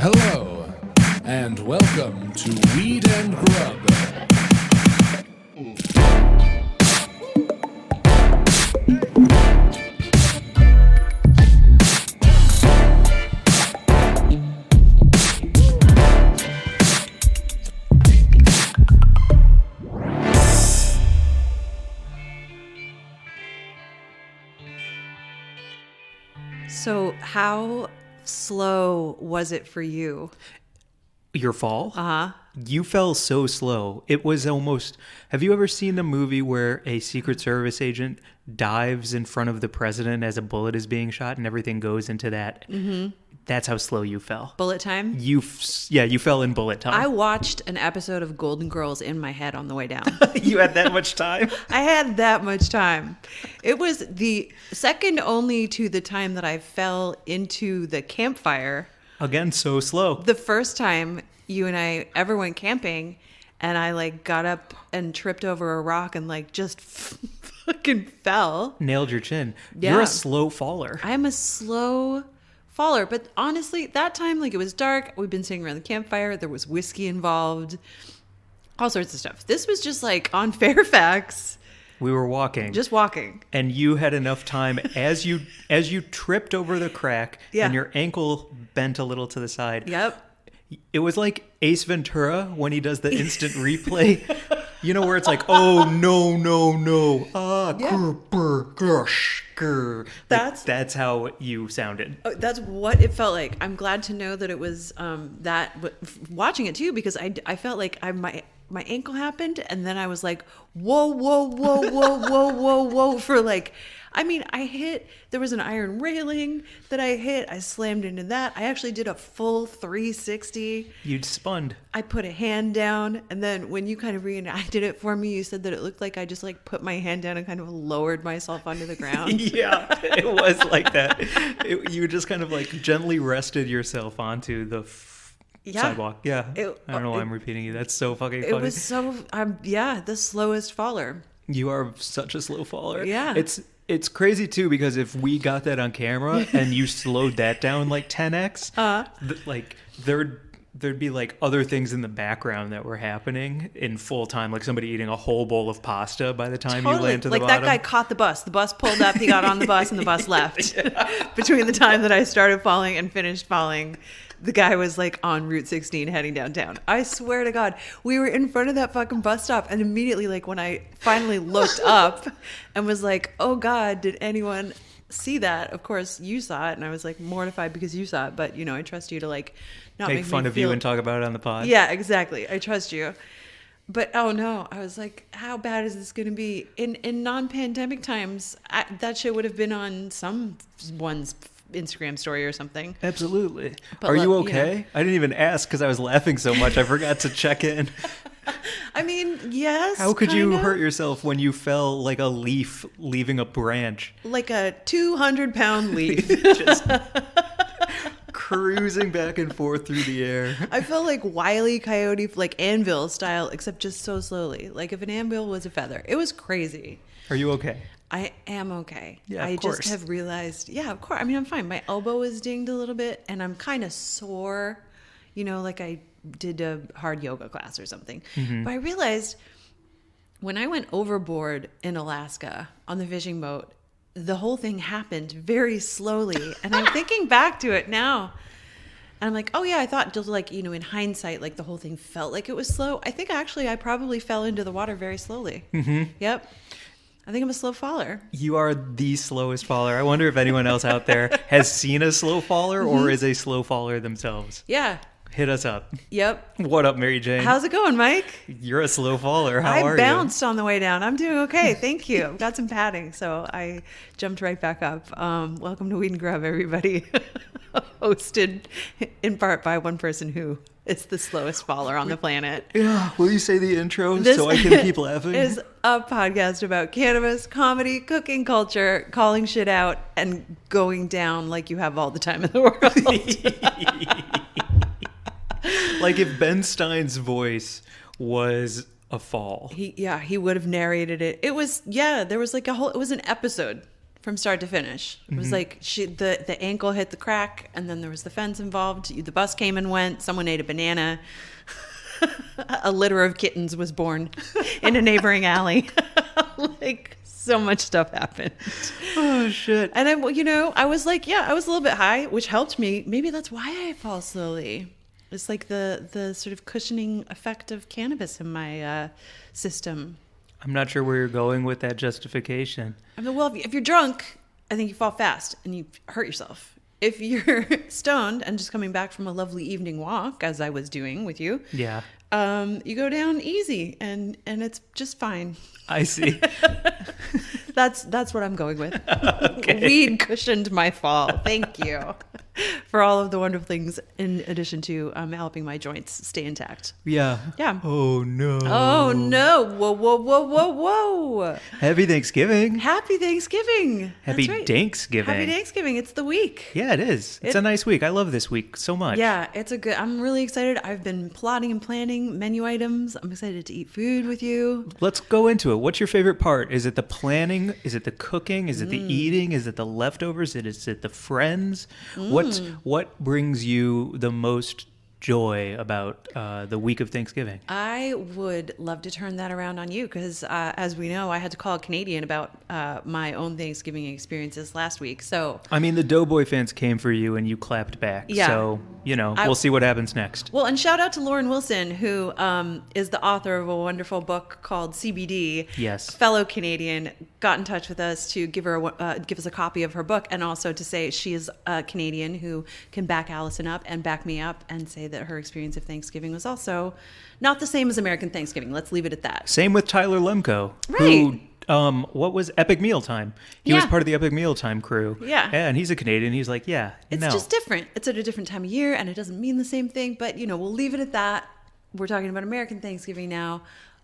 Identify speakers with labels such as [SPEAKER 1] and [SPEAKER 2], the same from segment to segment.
[SPEAKER 1] Hello, and welcome to Weed and Grub.
[SPEAKER 2] So how slow was it for you?
[SPEAKER 3] Your fall?
[SPEAKER 2] Uh-huh.
[SPEAKER 3] You fell so slow. It was almost... Have you ever seen the movie where a Secret Service agent dives in front of the president as a bullet is being shot and everything goes into that? Mm-hmm. That's how slow you fell.
[SPEAKER 2] Bullet time?
[SPEAKER 3] You fell in bullet time.
[SPEAKER 2] I watched an episode of Golden Girls in my head on the way down.
[SPEAKER 3] You had that much time?
[SPEAKER 2] I had that much time. It was the second only to the time that I fell into the campfire.
[SPEAKER 3] Again, so slow.
[SPEAKER 2] The first time you and I ever went camping, and I got up and tripped over a rock and just fucking fell.
[SPEAKER 3] Nailed your chin.
[SPEAKER 2] Yeah.
[SPEAKER 3] You're a slow faller.
[SPEAKER 2] I'm a slow faller, but honestly, that time, it was dark. We've been sitting around the campfire. There was whiskey involved, all sorts of stuff. This was just on Fairfax.
[SPEAKER 3] We were walking.
[SPEAKER 2] Just walking.
[SPEAKER 3] And you had enough time as you tripped over the crack and your ankle bent a little to the side.
[SPEAKER 2] Yep.
[SPEAKER 3] It was like Ace Ventura when he does the instant replay. You know, where it's like, oh, no. That's how you sounded.
[SPEAKER 2] That's what it felt like. I'm glad to know that it was watching it too, because I felt like my ankle happened, and then I was like, whoa, for there was an iron railing that I hit. I slammed into that. I actually did a full 360.
[SPEAKER 3] You'd spun.
[SPEAKER 2] I put a hand down, and then when you kind of reenacted it for me, you said that it looked like I just put my hand down and kind of lowered myself onto the ground.
[SPEAKER 3] Yeah, it was like that. You just kind of gently rested yourself onto the sidewalk. Yeah. I don't know why I'm repeating you. That's so fucking funny.
[SPEAKER 2] It was so, the slowest faller.
[SPEAKER 3] You are such a slow faller.
[SPEAKER 2] Yeah.
[SPEAKER 3] It's crazy too, because if we got that on camera and you slowed that down 10x, there'd be other things in the background that were happening in full time, like somebody eating a whole bowl of pasta by the time you land to the bottom.
[SPEAKER 2] That guy caught the bus. The bus pulled up, he got on the bus, and the bus left. Between the time that I started falling and finished falling, the guy was on Route 16 heading downtown. I swear to God, we were in front of that fucking bus stop, and immediately when I finally looked up and was like, oh God, did anyone see that? Of course you saw it, and I was mortified because you saw it, but I trust you to not
[SPEAKER 3] make fun of you and talk about it on the pod.
[SPEAKER 2] Yeah, exactly. I trust you. But oh no, I was like, how bad is this going to be? In non-pandemic times, that shit would have been on someone's Instagram story or something.
[SPEAKER 3] Absolutely. But are you okay? I didn't even ask because I was laughing so much. I forgot to check in.
[SPEAKER 2] I mean, yes.
[SPEAKER 3] How could you hurt yourself when you fell like a leaf leaving a branch?
[SPEAKER 2] Like a 200-pound leaf.
[SPEAKER 3] Just cruising back and forth through the air.
[SPEAKER 2] I felt like Wile E. Coyote, anvil style, except just so slowly. If an anvil was a feather. It was crazy.
[SPEAKER 3] Are you okay?
[SPEAKER 2] I am okay.
[SPEAKER 3] Yeah,
[SPEAKER 2] I
[SPEAKER 3] of course.
[SPEAKER 2] just have realized, of course. I mean, I'm fine. My elbow is dinged a little bit, and I'm kind of sore, I did a hard yoga class or something. Mm-hmm. But I realized when I went overboard in Alaska on the fishing boat, the whole thing happened very slowly. And I'm thinking back to it now. And I'm like, oh yeah, I thought just in hindsight, the whole thing felt like it was slow. I think I probably fell into the water very slowly. Mm-hmm. Yep. I think I'm a slow faller.
[SPEAKER 3] You are the slowest faller. I wonder if anyone else out there has seen a slow faller or is a slow faller themselves.
[SPEAKER 2] Yeah.
[SPEAKER 3] Hit us up.
[SPEAKER 2] Yep.
[SPEAKER 3] What up, Mary Jane?
[SPEAKER 2] How's it going, Mike?
[SPEAKER 3] You're a slow faller. How are you?
[SPEAKER 2] I bounced on the way down. I'm doing okay. Thank you. I've got some padding, so I jumped right back up. Welcome to Weed and Grub, everybody. Hosted in part by one person who is the slowest faller on the planet.
[SPEAKER 3] Yeah. Will you say the intro so I can keep laughing?
[SPEAKER 2] Is a podcast about cannabis, comedy, cooking culture, calling shit out, and going down like you have all the time in the world.
[SPEAKER 3] If Ben Stein's voice was a fall.
[SPEAKER 2] He would have narrated it. It was, there was it was an episode from start to finish. It was like the ankle hit the crack, and then there was the fence involved. The bus came and went. Someone ate a banana. A litter of kittens was born in a neighboring alley. Like, so much stuff happened.
[SPEAKER 3] Oh, shit.
[SPEAKER 2] And I was like, I was a little bit high, which helped me. Maybe that's why I fall slowly. It's like the sort of cushioning effect of cannabis in my system.
[SPEAKER 3] I'm not sure where you're going with that justification.
[SPEAKER 2] I mean, well, if you're drunk, I think you fall fast and you hurt yourself. If you're stoned and just coming back from a lovely evening walk, as I was doing with you,
[SPEAKER 3] Yeah.
[SPEAKER 2] You go down easy and it's just fine.
[SPEAKER 3] I see.
[SPEAKER 2] That's what I'm going with.
[SPEAKER 3] Okay.
[SPEAKER 2] Weed cushioned my fall. Thank you for all of the wonderful things in addition to helping my joints stay intact.
[SPEAKER 3] Yeah.
[SPEAKER 2] Yeah.
[SPEAKER 3] Oh, no.
[SPEAKER 2] Oh, no. Whoa, whoa, whoa, whoa, whoa.
[SPEAKER 3] Happy Thanksgiving.
[SPEAKER 2] Happy Thanksgiving.
[SPEAKER 3] Happy
[SPEAKER 2] That's right.
[SPEAKER 3] Danksgiving.
[SPEAKER 2] Happy Thanksgiving. It's the week.
[SPEAKER 3] Yeah, it is. It's a nice week. I love this week so much.
[SPEAKER 2] Yeah, I'm really excited. I've been plotting and planning menu items. I'm excited to eat food with you.
[SPEAKER 3] Let's go into it. What's your favorite part? Is it the planning? Is it the cooking? Is it the eating? Is it the leftovers? Is it the friends? What brings you the most joy about the week of Thanksgiving?
[SPEAKER 2] I would love to turn that around on you because, as we know, I had to call a Canadian about my own Thanksgiving experiences last week. So,
[SPEAKER 3] I mean, the Doughboy fans came for you and you clapped back.
[SPEAKER 2] Yeah.
[SPEAKER 3] So, we'll see what happens next.
[SPEAKER 2] well, and shout out to Lauren Wilson, who is the author of a wonderful book called CBD.
[SPEAKER 3] Yes.
[SPEAKER 2] Fellow Canadian, got in touch with us to give us a copy of her book, and also to say she is a Canadian who can back Allison up and back me up and say that her experience of Thanksgiving was also not the same as American Thanksgiving. Let's leave it at that.
[SPEAKER 3] Same with Tyler Lemko,
[SPEAKER 2] Right.
[SPEAKER 3] who, what was Epic Mealtime? He was
[SPEAKER 2] Yeah.
[SPEAKER 3] part of the Epic Mealtime crew.
[SPEAKER 2] Yeah.
[SPEAKER 3] And he's a Canadian. He's like,
[SPEAKER 2] It's just different. It's at a different time of year, and it doesn't mean the same thing, but, we'll leave it at that. We're talking about American Thanksgiving now.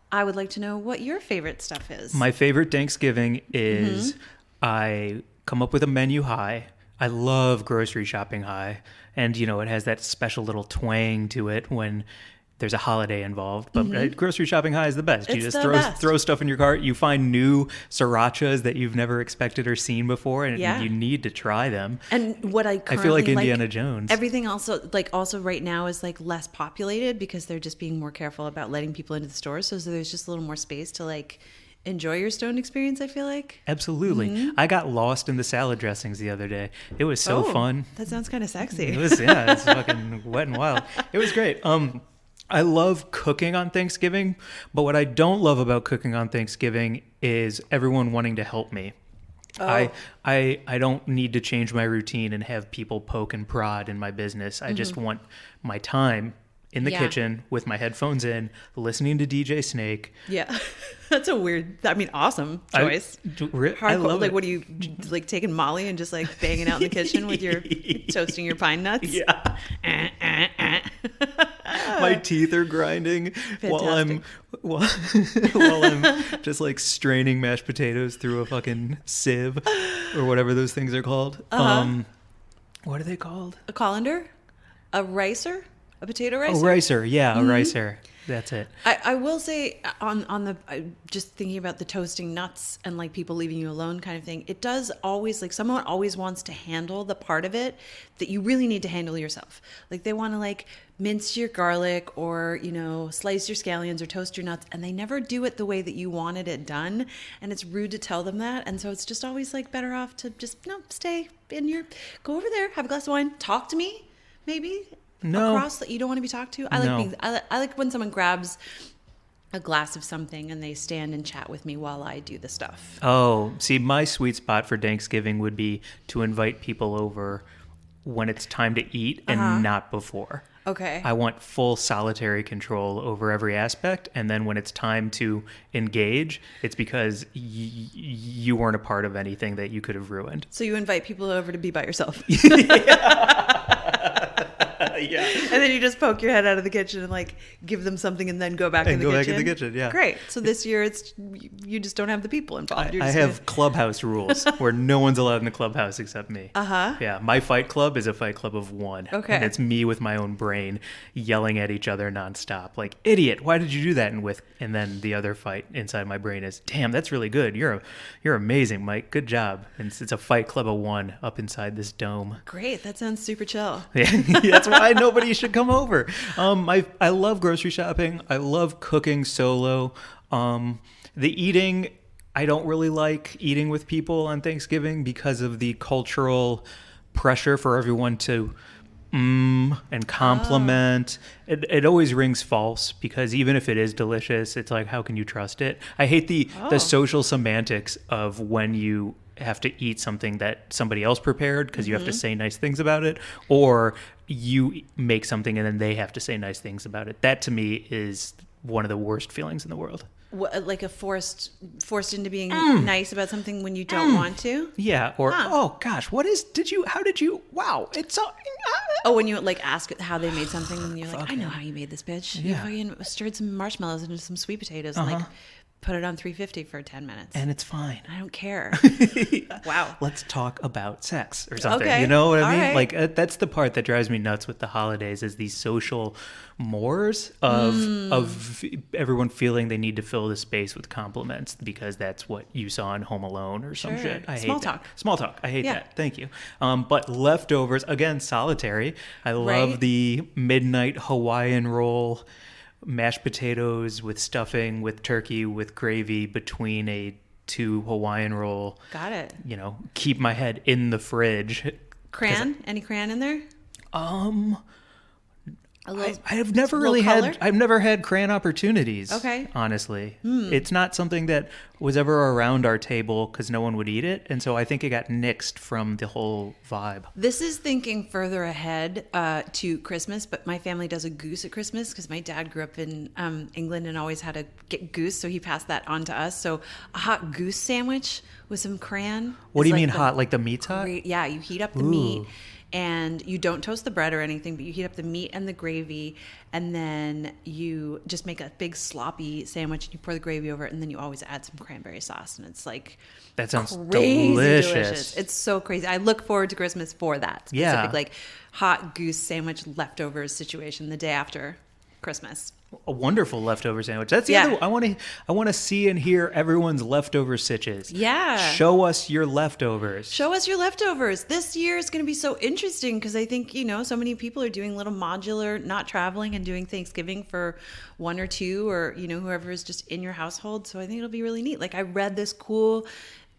[SPEAKER 2] I would like to know what your favorite stuff is.
[SPEAKER 3] My favorite Thanksgiving is I come up with a menu high. I love grocery shopping high. And, it has that special little twang to it when there's a holiday involved. But grocery shopping high is the best. You
[SPEAKER 2] It's
[SPEAKER 3] just
[SPEAKER 2] the best.
[SPEAKER 3] throw stuff in your cart. You find new srirachas that you've never expected or seen before. And
[SPEAKER 2] Yeah.
[SPEAKER 3] you need to try them.
[SPEAKER 2] And what I
[SPEAKER 3] I feel like
[SPEAKER 2] currently
[SPEAKER 3] Indiana Jones.
[SPEAKER 2] Everything also right now is less populated because they're just being more careful about letting people into the stores. So there's just a little more space to enjoy your stoned experience, I feel like.
[SPEAKER 3] Absolutely. I got lost in the salad dressings the other day. It was so fun.
[SPEAKER 2] That sounds kind of sexy.
[SPEAKER 3] It's fucking wet and wild. It was great. I love cooking on Thanksgiving, but what I don't love about cooking on Thanksgiving is everyone wanting to help me.
[SPEAKER 2] Oh.
[SPEAKER 3] I don't need to change my routine and have people poke and prod in my business. I just want my time in the
[SPEAKER 2] Yeah.
[SPEAKER 3] kitchen with my headphones in, listening to DJ Snake.
[SPEAKER 2] Yeah. That's a weird, awesome choice.
[SPEAKER 3] I
[SPEAKER 2] Hardcore.
[SPEAKER 3] love it.
[SPEAKER 2] What are you, taking Molly and just banging out in the kitchen with your, toasting your pine nuts?
[SPEAKER 3] Yeah. My teeth are grinding while I'm just straining mashed potatoes through a fucking sieve or whatever those things are called. What are they called?
[SPEAKER 2] A colander? A ricer? A potato ricer?
[SPEAKER 3] Oh, ricer. Yeah, a ricer. That's it.
[SPEAKER 2] I will say on the just thinking about the toasting nuts and people leaving you alone kind of thing, it does always someone always wants to handle the part of it that you really need to handle yourself. They want to mince your garlic or slice your scallions or toast your nuts, and they never do it the way that you wanted it done, and it's rude to tell them that, and so it's just always better off to just stay in your, go over there, have a glass of wine, talk to me maybe.
[SPEAKER 3] No.
[SPEAKER 2] Across that you don't want to be talked to. I like when someone grabs a glass of something and they stand and chat with me while I do the stuff.
[SPEAKER 3] Oh, see, my sweet spot for Thanksgiving would be to invite people over when it's time to eat and not before.
[SPEAKER 2] Okay.
[SPEAKER 3] I want full solitary control over every aspect, and then when it's time to engage, it's because you weren't a part of anything that you could have ruined.
[SPEAKER 2] So you invite people over to be by yourself.
[SPEAKER 3] Yeah,
[SPEAKER 2] then you just poke your head out of the kitchen and like give them something and then go back in the kitchen.
[SPEAKER 3] Back in the kitchen, yeah.
[SPEAKER 2] Great. So this year you just don't have the people involved.
[SPEAKER 3] I have clubhouse rules where no one's allowed in the clubhouse except me. Yeah, my fight club is a fight club of one.
[SPEAKER 2] Okay.
[SPEAKER 3] And it's me with my own brain yelling at each other nonstop, like, idiot, why did you do that? And then the other fight inside my brain is, damn, that's really good. You're amazing, Mike. Good job. And it's a fight club of one up inside this dome.
[SPEAKER 2] Great. That sounds super chill.
[SPEAKER 3] Yeah, that's why nobody should come over. I love grocery shopping. I love cooking solo. The eating, I don't really like eating with people on Thanksgiving because of the cultural pressure for everyone to and compliment. It always rings false because even if it is delicious, it's like, how can you trust it? I hate the social semantics of when you have to eat something that somebody else prepared because you have to say nice things about it, or you make something and then they have to say nice things about it. That to me is one of the worst feelings in the world.
[SPEAKER 2] What, like a forced into being nice about something when you don't want to?
[SPEAKER 3] Yeah. Or, oh gosh, wow, it's so...
[SPEAKER 2] Oh, when you like ask how they made something and you're like, I know how you made this, bitch.
[SPEAKER 3] Yeah.
[SPEAKER 2] You fucking stirred some marshmallows into some sweet potatoes and like put it on 350 for 10 minutes.
[SPEAKER 3] And it's fine.
[SPEAKER 2] I don't care. Wow.
[SPEAKER 3] Let's talk about sex or something.
[SPEAKER 2] Okay.
[SPEAKER 3] You know what I mean?
[SPEAKER 2] Right.
[SPEAKER 3] Like that's the part that drives me nuts with the holidays is these social mores of everyone feeling they need to fill the space with compliments because that's what you saw in Home Alone or some shit. I hate
[SPEAKER 2] Small
[SPEAKER 3] that.
[SPEAKER 2] talk.
[SPEAKER 3] Small talk. I hate that. Thank you. But leftovers, again, solitary. I love the midnight Hawaiian roll, mashed potatoes with stuffing, with turkey, with gravy between a 2 Hawaiian roll.
[SPEAKER 2] Got it.
[SPEAKER 3] You know, keep my head in the fridge.
[SPEAKER 2] Cran? Any cran in there?
[SPEAKER 3] I've never really had. I've never had crayon opportunities.
[SPEAKER 2] Okay.
[SPEAKER 3] Honestly, it's not something that was ever around our table because no one would eat it, and so I think it got nixed from the whole vibe.
[SPEAKER 2] This is thinking further ahead to Christmas, but my family does a goose at Christmas because my dad grew up in England and always had a goose, so he passed that on to us. So a hot goose sandwich with some crayon.
[SPEAKER 3] What do you mean hot? Like the meat's hot?
[SPEAKER 2] Yeah, you heat up the meat. And you don't toast the bread or anything, but you heat up the meat and the gravy, and then you just make a big sloppy sandwich, and you pour the gravy over it, and then you always add some cranberry sauce, and it's like
[SPEAKER 3] that sounds
[SPEAKER 2] crazy
[SPEAKER 3] delicious.
[SPEAKER 2] It's so crazy. I look forward to Christmas for that specific like hot goose sandwich leftovers situation the day after Christmas.
[SPEAKER 3] A wonderful leftover sandwich. That's the other. I want to see and hear everyone's leftover sitches.
[SPEAKER 2] Yeah.
[SPEAKER 3] Show us your leftovers.
[SPEAKER 2] Show us your leftovers. This year is going to be so interesting because I think, so many people are doing little modular, not traveling and doing Thanksgiving for 1 or 2 or, whoever is just in your household. So I think it'll be really neat. Like I read this cool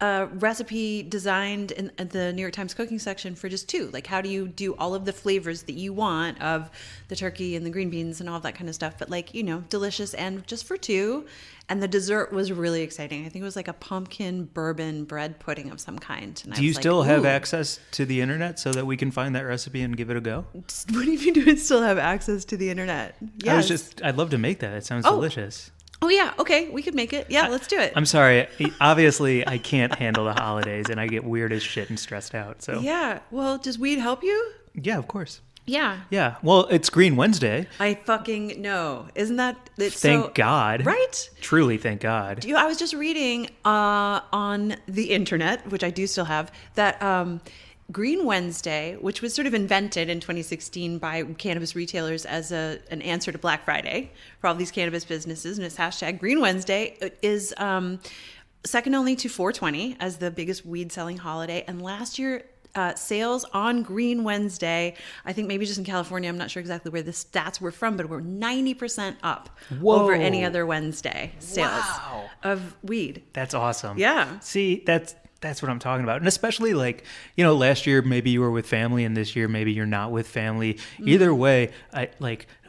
[SPEAKER 2] recipe designed in the New York Times cooking section for just 2. Like how do you do all of the flavors that you want of the turkey and the green beans and all of that kind of stuff, but like, delicious and just for 2. And the dessert was really exciting. I think it was like a pumpkin bourbon bread pudding of some kind. And
[SPEAKER 3] do you still have access to the internet so that we can find that recipe and give it a go?
[SPEAKER 2] What do you do? Still have access to the internet? Yes.
[SPEAKER 3] I'd love to make that. It sounds delicious.
[SPEAKER 2] Oh, yeah. Okay. We could make it. Yeah, let's do it.
[SPEAKER 3] I'm sorry. Obviously, I can't handle the holidays, and I get weird as shit and stressed out. So
[SPEAKER 2] yeah. Well, does weed help you?
[SPEAKER 3] Yeah, of course.
[SPEAKER 2] Yeah.
[SPEAKER 3] Yeah. Well, it's Green Wednesday.
[SPEAKER 2] I fucking know. Isn't that...
[SPEAKER 3] Thank God.
[SPEAKER 2] Right?
[SPEAKER 3] Truly, thank God.
[SPEAKER 2] I was just reading on the internet, which I do still have, that... Green Wednesday, which was sort of invented in 2016 by cannabis retailers as an answer to Black Friday for all these cannabis businesses, and it's hashtag Green Wednesday, is second only to 420 as the biggest weed selling holiday. And last year, sales on Green Wednesday, I think maybe just in California, I'm not sure exactly where the stats were from, but we're 90% up over any other Wednesday sales of weed.
[SPEAKER 3] That's awesome.
[SPEAKER 2] Yeah.
[SPEAKER 3] See, that's what I'm talking about. And especially like, last year maybe you were with family and this year maybe you're not with family. Either way,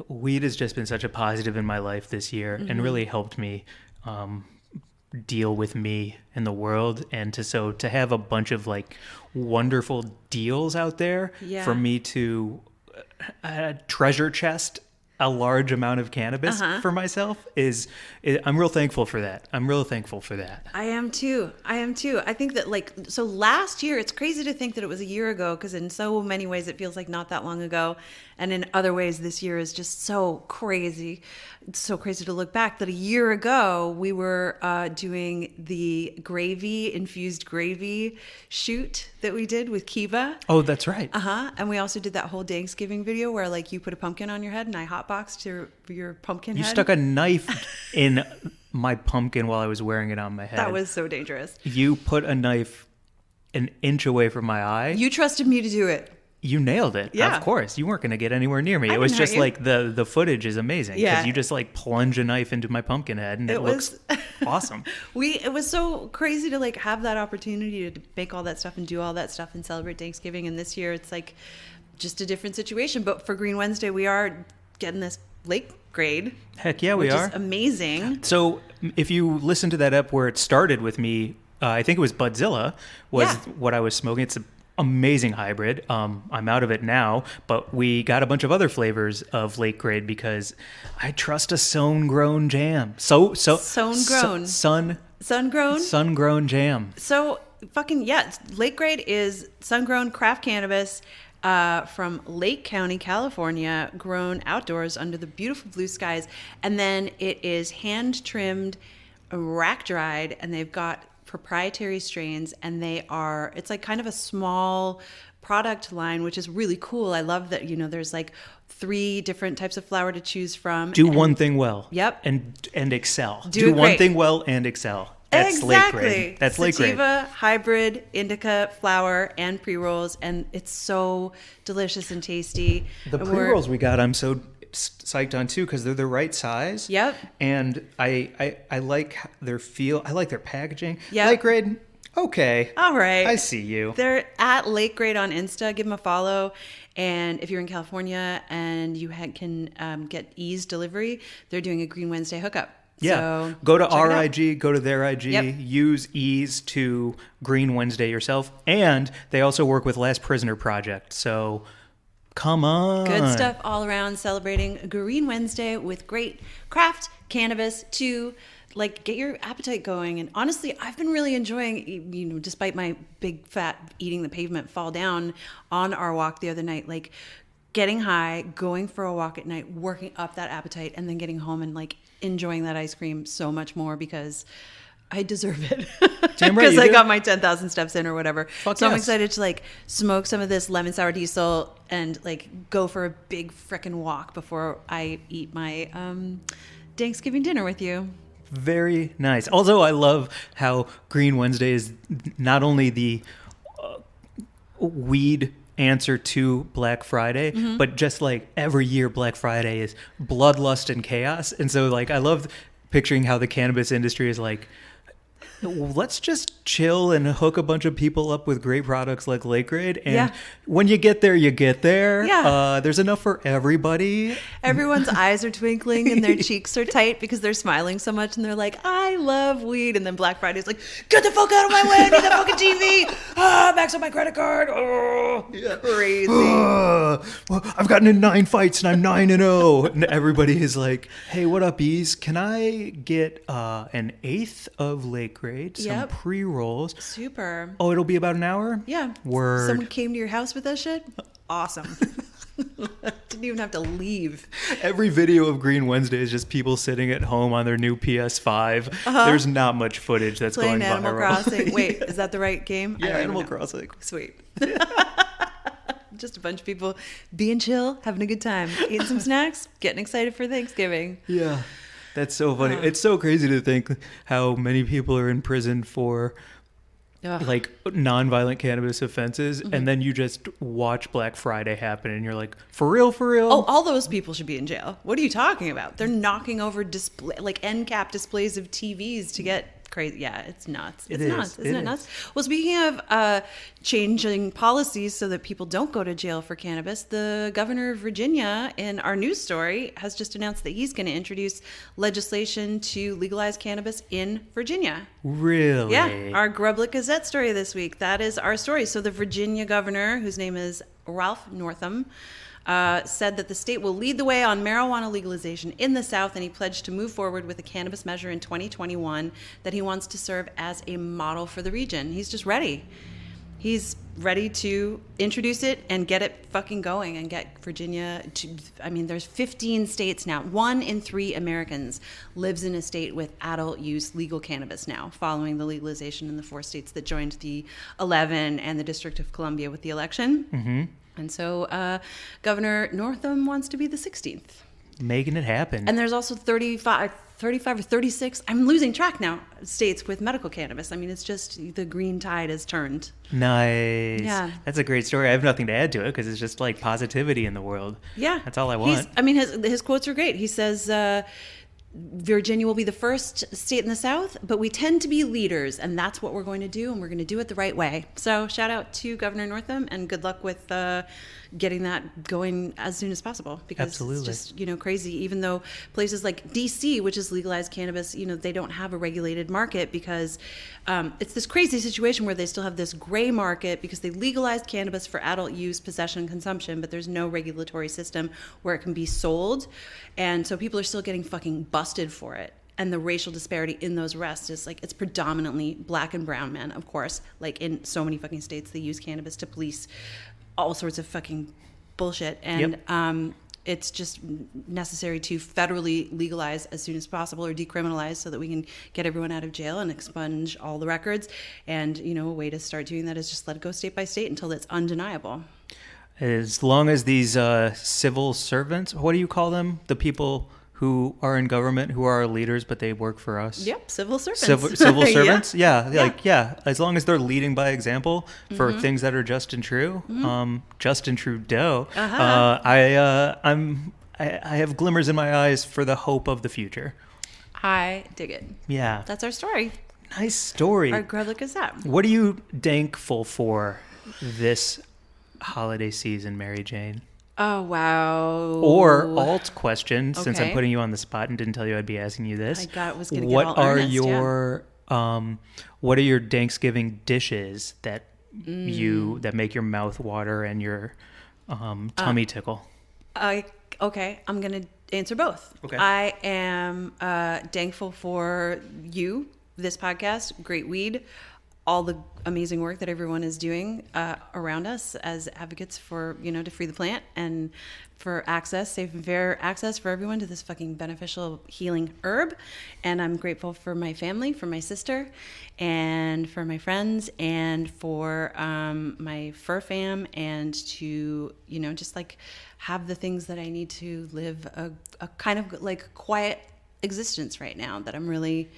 [SPEAKER 3] weed has just been such a positive in my life this year and really helped me deal with me in the world. And to have a bunch of like wonderful deals out there for me to treasure chest a large amount of cannabis for myself I'm real thankful for that.
[SPEAKER 2] I am too. I think that so last year, it's crazy to think that it was a year ago, because in so many ways it feels like not that long ago. And in other ways, this year is just so crazy. It's so crazy to look back that a year ago we were doing the infused gravy shoot that we did with Kiva.
[SPEAKER 3] Oh, that's right.
[SPEAKER 2] And we also did that whole Danksgiving video where like you put a pumpkin on your head and I hotboxed your pumpkin head.
[SPEAKER 3] You stuck a knife in my pumpkin while I was wearing it on my head.
[SPEAKER 2] That was so dangerous.
[SPEAKER 3] You put a knife an inch away from my eye.
[SPEAKER 2] You trusted me to do it.
[SPEAKER 3] You nailed it.
[SPEAKER 2] Yeah.
[SPEAKER 3] Of course. You weren't going to get anywhere near me. It was just like the footage is amazing.
[SPEAKER 2] Yeah.
[SPEAKER 3] Because you just like plunge a knife into my pumpkin head and it looks awesome.
[SPEAKER 2] It was so crazy to like have that opportunity to make all that stuff and do all that stuff and celebrate Thanksgiving. And this year it's like just a different situation. But for Green Wednesday, we are getting this LAKEGRADE.
[SPEAKER 3] Heck yeah, we are.
[SPEAKER 2] Which is amazing.
[SPEAKER 3] So if you listen to that up where it started with me, I think it was Budzilla was what I was smoking. It's an amazing hybrid. I'm out of it now, but we got a bunch of other flavors of LAKEGRADE because I trust a sun-grown jam. Sun-grown jam.
[SPEAKER 2] So fucking LAKEGRADE is sun-grown craft cannabis from Lake County, California, grown outdoors under the beautiful blue skies, and then it is hand-trimmed, rack-dried, and they've got proprietary strains, and it's like kind of a small product line, which is really cool. I love that, there's like 3 different types of flower to choose from.
[SPEAKER 3] Do one thing well.
[SPEAKER 2] Yep.
[SPEAKER 3] And excel.
[SPEAKER 2] Do
[SPEAKER 3] one
[SPEAKER 2] great.
[SPEAKER 3] thing well and excel. That's
[SPEAKER 2] exactly.
[SPEAKER 3] LAKEGRADE. That's LAKEGRADE.
[SPEAKER 2] Sativa, hybrid, indica, flower, and pre-rolls, and it's so delicious and tasty.
[SPEAKER 3] The pre-rolls we got, I'm so psyched on too, because they're the right size.
[SPEAKER 2] Yep.
[SPEAKER 3] And I like their feel. I like their packaging.
[SPEAKER 2] Yep.
[SPEAKER 3] LAKEGRADE, okay.
[SPEAKER 2] All right.
[SPEAKER 3] I see you.
[SPEAKER 2] They're at LAKEGRADE on Insta. Give them a follow. And if you're in California and you can get ease delivery, they're doing a Green Wednesday hookup.
[SPEAKER 3] Yeah.
[SPEAKER 2] So
[SPEAKER 3] go to our IG, go to their IG,
[SPEAKER 2] Yep.
[SPEAKER 3] use ease to Green Wednesday yourself. And they also work with Last Prisoner Project. So come on.
[SPEAKER 2] Good stuff all around, celebrating Green Wednesday with great craft cannabis to like get your appetite going. And honestly, I've been really enjoying, despite my big fat eating the pavement fall down on our walk the other night, like getting high, going for a walk at night, working up that appetite, and then getting home and like enjoying that ice cream so much more because I deserve it.
[SPEAKER 3] Damn right,
[SPEAKER 2] Because
[SPEAKER 3] you
[SPEAKER 2] I
[SPEAKER 3] do.
[SPEAKER 2] got my 10,000 steps in or whatever.
[SPEAKER 3] Fuck
[SPEAKER 2] so I'm
[SPEAKER 3] yes.
[SPEAKER 2] excited to like smoke some of this lemon sour diesel and like go for a big frickin' walk before I eat my Thanksgiving dinner with you.
[SPEAKER 3] Very nice. Also, I love how Green Wednesday is not only the weed answer to Black Friday, but just like every year Black Friday is bloodlust and chaos. And so like I love picturing how the cannabis industry is like, let's just chill and hook a bunch of people up with great products like LAKEGRADE. And when you get there, you get there.
[SPEAKER 2] Yeah.
[SPEAKER 3] There's enough for everybody.
[SPEAKER 2] Everyone's eyes are twinkling and their cheeks are tight because they're smiling so much and they're like, I love weed. And then Black Friday's like, get the fuck out of my way. I need the fucking TV. Max on my credit card. Oh, crazy.
[SPEAKER 3] Well, I've gotten in 9 fights and I'm 9-0. And everybody is like, hey, what up, Ease? Can I get an eighth of LAKEGRADE, some pre-rolls?
[SPEAKER 2] Super.
[SPEAKER 3] Oh, it'll be about an hour?
[SPEAKER 2] Yeah.
[SPEAKER 3] Word.
[SPEAKER 2] Someone came to your house with that shit? Awesome. Didn't even have to leave.
[SPEAKER 3] Every video of Green Wednesday is just people sitting at home on their new PS5. There's not much footage that's
[SPEAKER 2] Playing
[SPEAKER 3] going
[SPEAKER 2] Animal
[SPEAKER 3] viral.
[SPEAKER 2] Crossing. Wait, is that the right game?
[SPEAKER 3] Yeah,
[SPEAKER 2] I don't
[SPEAKER 3] Animal
[SPEAKER 2] even know.
[SPEAKER 3] Crossing.
[SPEAKER 2] Sweet. Just a bunch of people being chill, having a good time, eating some snacks, getting excited for Thanksgiving.
[SPEAKER 3] Yeah. That's so funny. It's so crazy to think how many people are in prison for like nonviolent cannabis offenses, and then you just watch Black Friday happen and you're like, for real, for real?
[SPEAKER 2] Oh, all those people should be in jail. What are you talking about? They're knocking over end cap displays of TVs to get crazy. Yeah, it's nuts. It's nuts. Isn't it nuts? Well, speaking of changing policies so that people don't go to jail for cannabis, the governor of Virginia in our news story has just announced that he's going to introduce legislation to legalize cannabis in Virginia.
[SPEAKER 3] Really?
[SPEAKER 2] Yeah, our Grub Gazette story this week. That is our story. So the Virginia governor, whose name is Ralph Northam, said that the state will lead the way on marijuana legalization in the South, and he pledged to move forward with a cannabis measure in 2021 that he wants to serve as a model for the region. He's just ready. He's ready to introduce it and get it fucking going and get Virginia to, I mean, there's 15 states now. 1 in 3 Americans lives in a state with adult use legal cannabis now, following the legalization in the 4 states that joined the 11 and the District of Columbia with the election. Mm-hmm. And so Governor Northam wants to be the 16th.
[SPEAKER 3] Making it happen.
[SPEAKER 2] And there's also 35 or 36, I'm losing track now, states with medical cannabis. I mean, it's just the green tide has turned.
[SPEAKER 3] Nice.
[SPEAKER 2] Yeah.
[SPEAKER 3] That's a great story. I have nothing to add to it because it's just like positivity in the world.
[SPEAKER 2] Yeah.
[SPEAKER 3] That's all I want.
[SPEAKER 2] His quotes are great. He says, Virginia will be the first state in the South, but we tend to be leaders, and that's what we're going to do, and we're going to do it the right way. So shout out to Governor Northam, and good luck with getting that going as soon as possible, because
[SPEAKER 3] Absolutely.
[SPEAKER 2] It's just, crazy. Even though places like DC, which is legalized cannabis, they don't have a regulated market because it's this crazy situation where they still have this gray market because they legalized cannabis for adult use, possession, and consumption, but there's no regulatory system where it can be sold. And so people are still getting fucking busted for it. And the racial disparity in those arrests is like, it's predominantly black and brown men, of course. Like in so many fucking states, they use cannabis to police all sorts of fucking bullshit. And it's just necessary to federally legalize as soon as possible, or decriminalize, so that we can get everyone out of jail and expunge all the records. And, a way to start doing that is just let it go state by state until it's undeniable.
[SPEAKER 3] As long as these civil servants, what do you call them? The people who are in government, who are our leaders, but they work for us.
[SPEAKER 2] Yep, civil servants.
[SPEAKER 3] Civil servants, yeah. As long as they're leading by example for things that are just and true. Justin Trudeau. I have glimmers in my eyes for the hope of the future.
[SPEAKER 2] I dig it.
[SPEAKER 3] Yeah,
[SPEAKER 2] that's our story.
[SPEAKER 3] Nice story.
[SPEAKER 2] Our Grub Gazette.
[SPEAKER 3] What are you dankful for this holiday season, Mary Jane?
[SPEAKER 2] Oh, wow.
[SPEAKER 3] Or alt question, since I'm
[SPEAKER 2] Okay.
[SPEAKER 3] putting you on the spot and didn't tell you I'd be asking you this.
[SPEAKER 2] I was going to get all earnest,
[SPEAKER 3] what are your Danksgiving dishes that that make your mouth water and your tummy tickle?
[SPEAKER 2] Okay, I'm going to answer both.
[SPEAKER 3] Okay.
[SPEAKER 2] I am thankful for you, this podcast, great weed, all the amazing work that everyone is doing around us as advocates for, to free the plant and for access, safe and fair access for everyone to this fucking beneficial healing herb. And I'm grateful for my family, for my sister, and for my friends, and for my fur fam, and to, just like have the things that I need to live a kind of like quiet existence right now that I'm really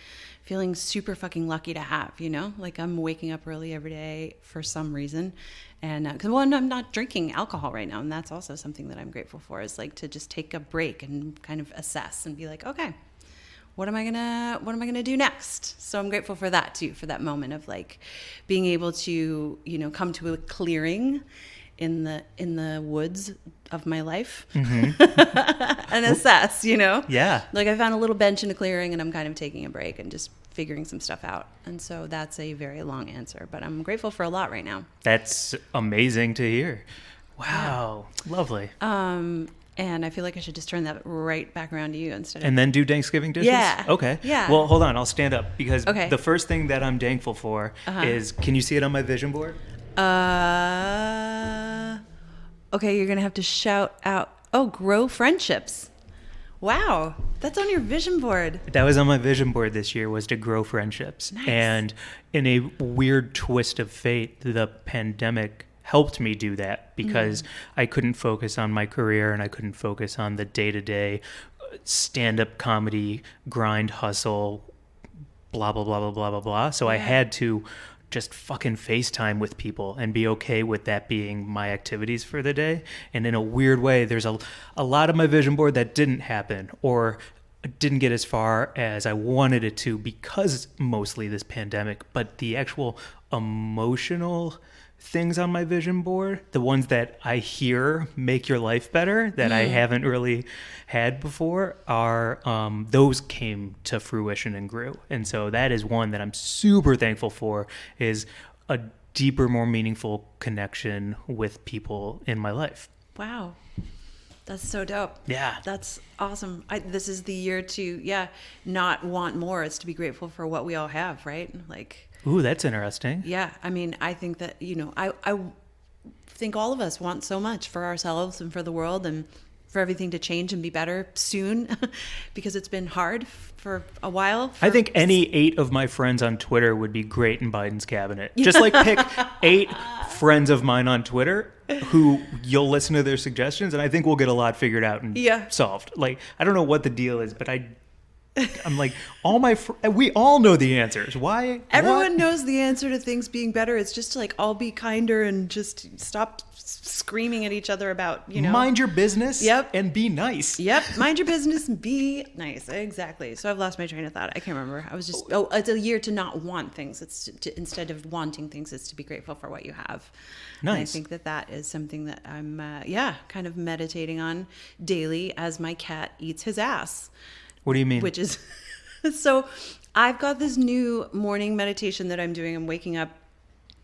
[SPEAKER 2] feeling super fucking lucky to have, like I'm waking up early every day for some reason. And because I'm not drinking alcohol right now, and that's also something that I'm grateful for, is like to just take a break and kind of assess and be like, okay, what am I gonna do next? So I'm grateful for that too, for that moment of like being able to come to a clearing in the woods of my life and assess,
[SPEAKER 3] Yeah.
[SPEAKER 2] Like I found a little bench in a clearing, and I'm kind of taking a break and just figuring some stuff out. And so that's a very long answer, but I'm grateful for a lot right now.
[SPEAKER 3] That's amazing to hear. Wow. Yeah. Lovely.
[SPEAKER 2] And I feel like I should just turn that right back around to you instead of...
[SPEAKER 3] And then do Thanksgiving dishes?
[SPEAKER 2] Yeah.
[SPEAKER 3] Okay.
[SPEAKER 2] Yeah.
[SPEAKER 3] Well, hold on. I'll stand up because
[SPEAKER 2] Okay.
[SPEAKER 3] the first thing that I'm thankful for is, can you see it on my vision board?
[SPEAKER 2] Okay, you're going to have to shout out. Oh, grow friendships. Wow. That's on your vision board.
[SPEAKER 3] That was on my vision board this year, was to grow friendships.
[SPEAKER 2] Nice.
[SPEAKER 3] And in a weird twist of fate, the pandemic helped me do that because I couldn't focus on my career and I couldn't focus on the day-to-day stand-up comedy, grind, hustle, blah, blah, blah, blah, blah, blah, blah. So I had to just fucking FaceTime with people and be okay with that being my activities for the day. And in a weird way, there's a lot of my vision board that didn't happen or didn't get as far as I wanted it to because mostly this pandemic. But the actual emotional things on my vision board, the ones that I hear make your life better that I haven't really had before, are those came to fruition and grew. And so that is one that I'm super thankful for, is a deeper, more meaningful connection with people in my life.
[SPEAKER 2] Wow. That's so dope.
[SPEAKER 3] Yeah.
[SPEAKER 2] That's awesome. This is the year to, not want more. It's to be grateful for what we all have, right? Like,
[SPEAKER 3] Ooh, that's interesting.
[SPEAKER 2] yeah. I mean, I think that, I think all of us want so much for ourselves and for the world and for everything to change and be better soon because it's been hard for a while.
[SPEAKER 3] I think any 8 of my friends on Twitter would be great in Biden's cabinet. Just like pick 8 friends of mine on Twitter who you'll listen to their suggestions, and I think we'll get a lot figured out and solved. Like, I don't know what the deal is, but I'm like, we all know the answers. Why?
[SPEAKER 2] Everyone knows the answer to things being better. It's just to, like, all be kinder and just stop screaming at each other about,
[SPEAKER 3] Mind your business and be nice.
[SPEAKER 2] Yep. Mind your business and be nice. Exactly. So I've lost my train of thought. I can't remember. I was just, it's a year to not want things. It's instead of wanting things, it's to be grateful for what you have.
[SPEAKER 3] Nice.
[SPEAKER 2] And I think that is something that I'm, kind of meditating on daily as my cat eats his ass.
[SPEAKER 3] What do you mean?
[SPEAKER 2] Which is, so I've got this new morning meditation that I'm doing. I'm waking up,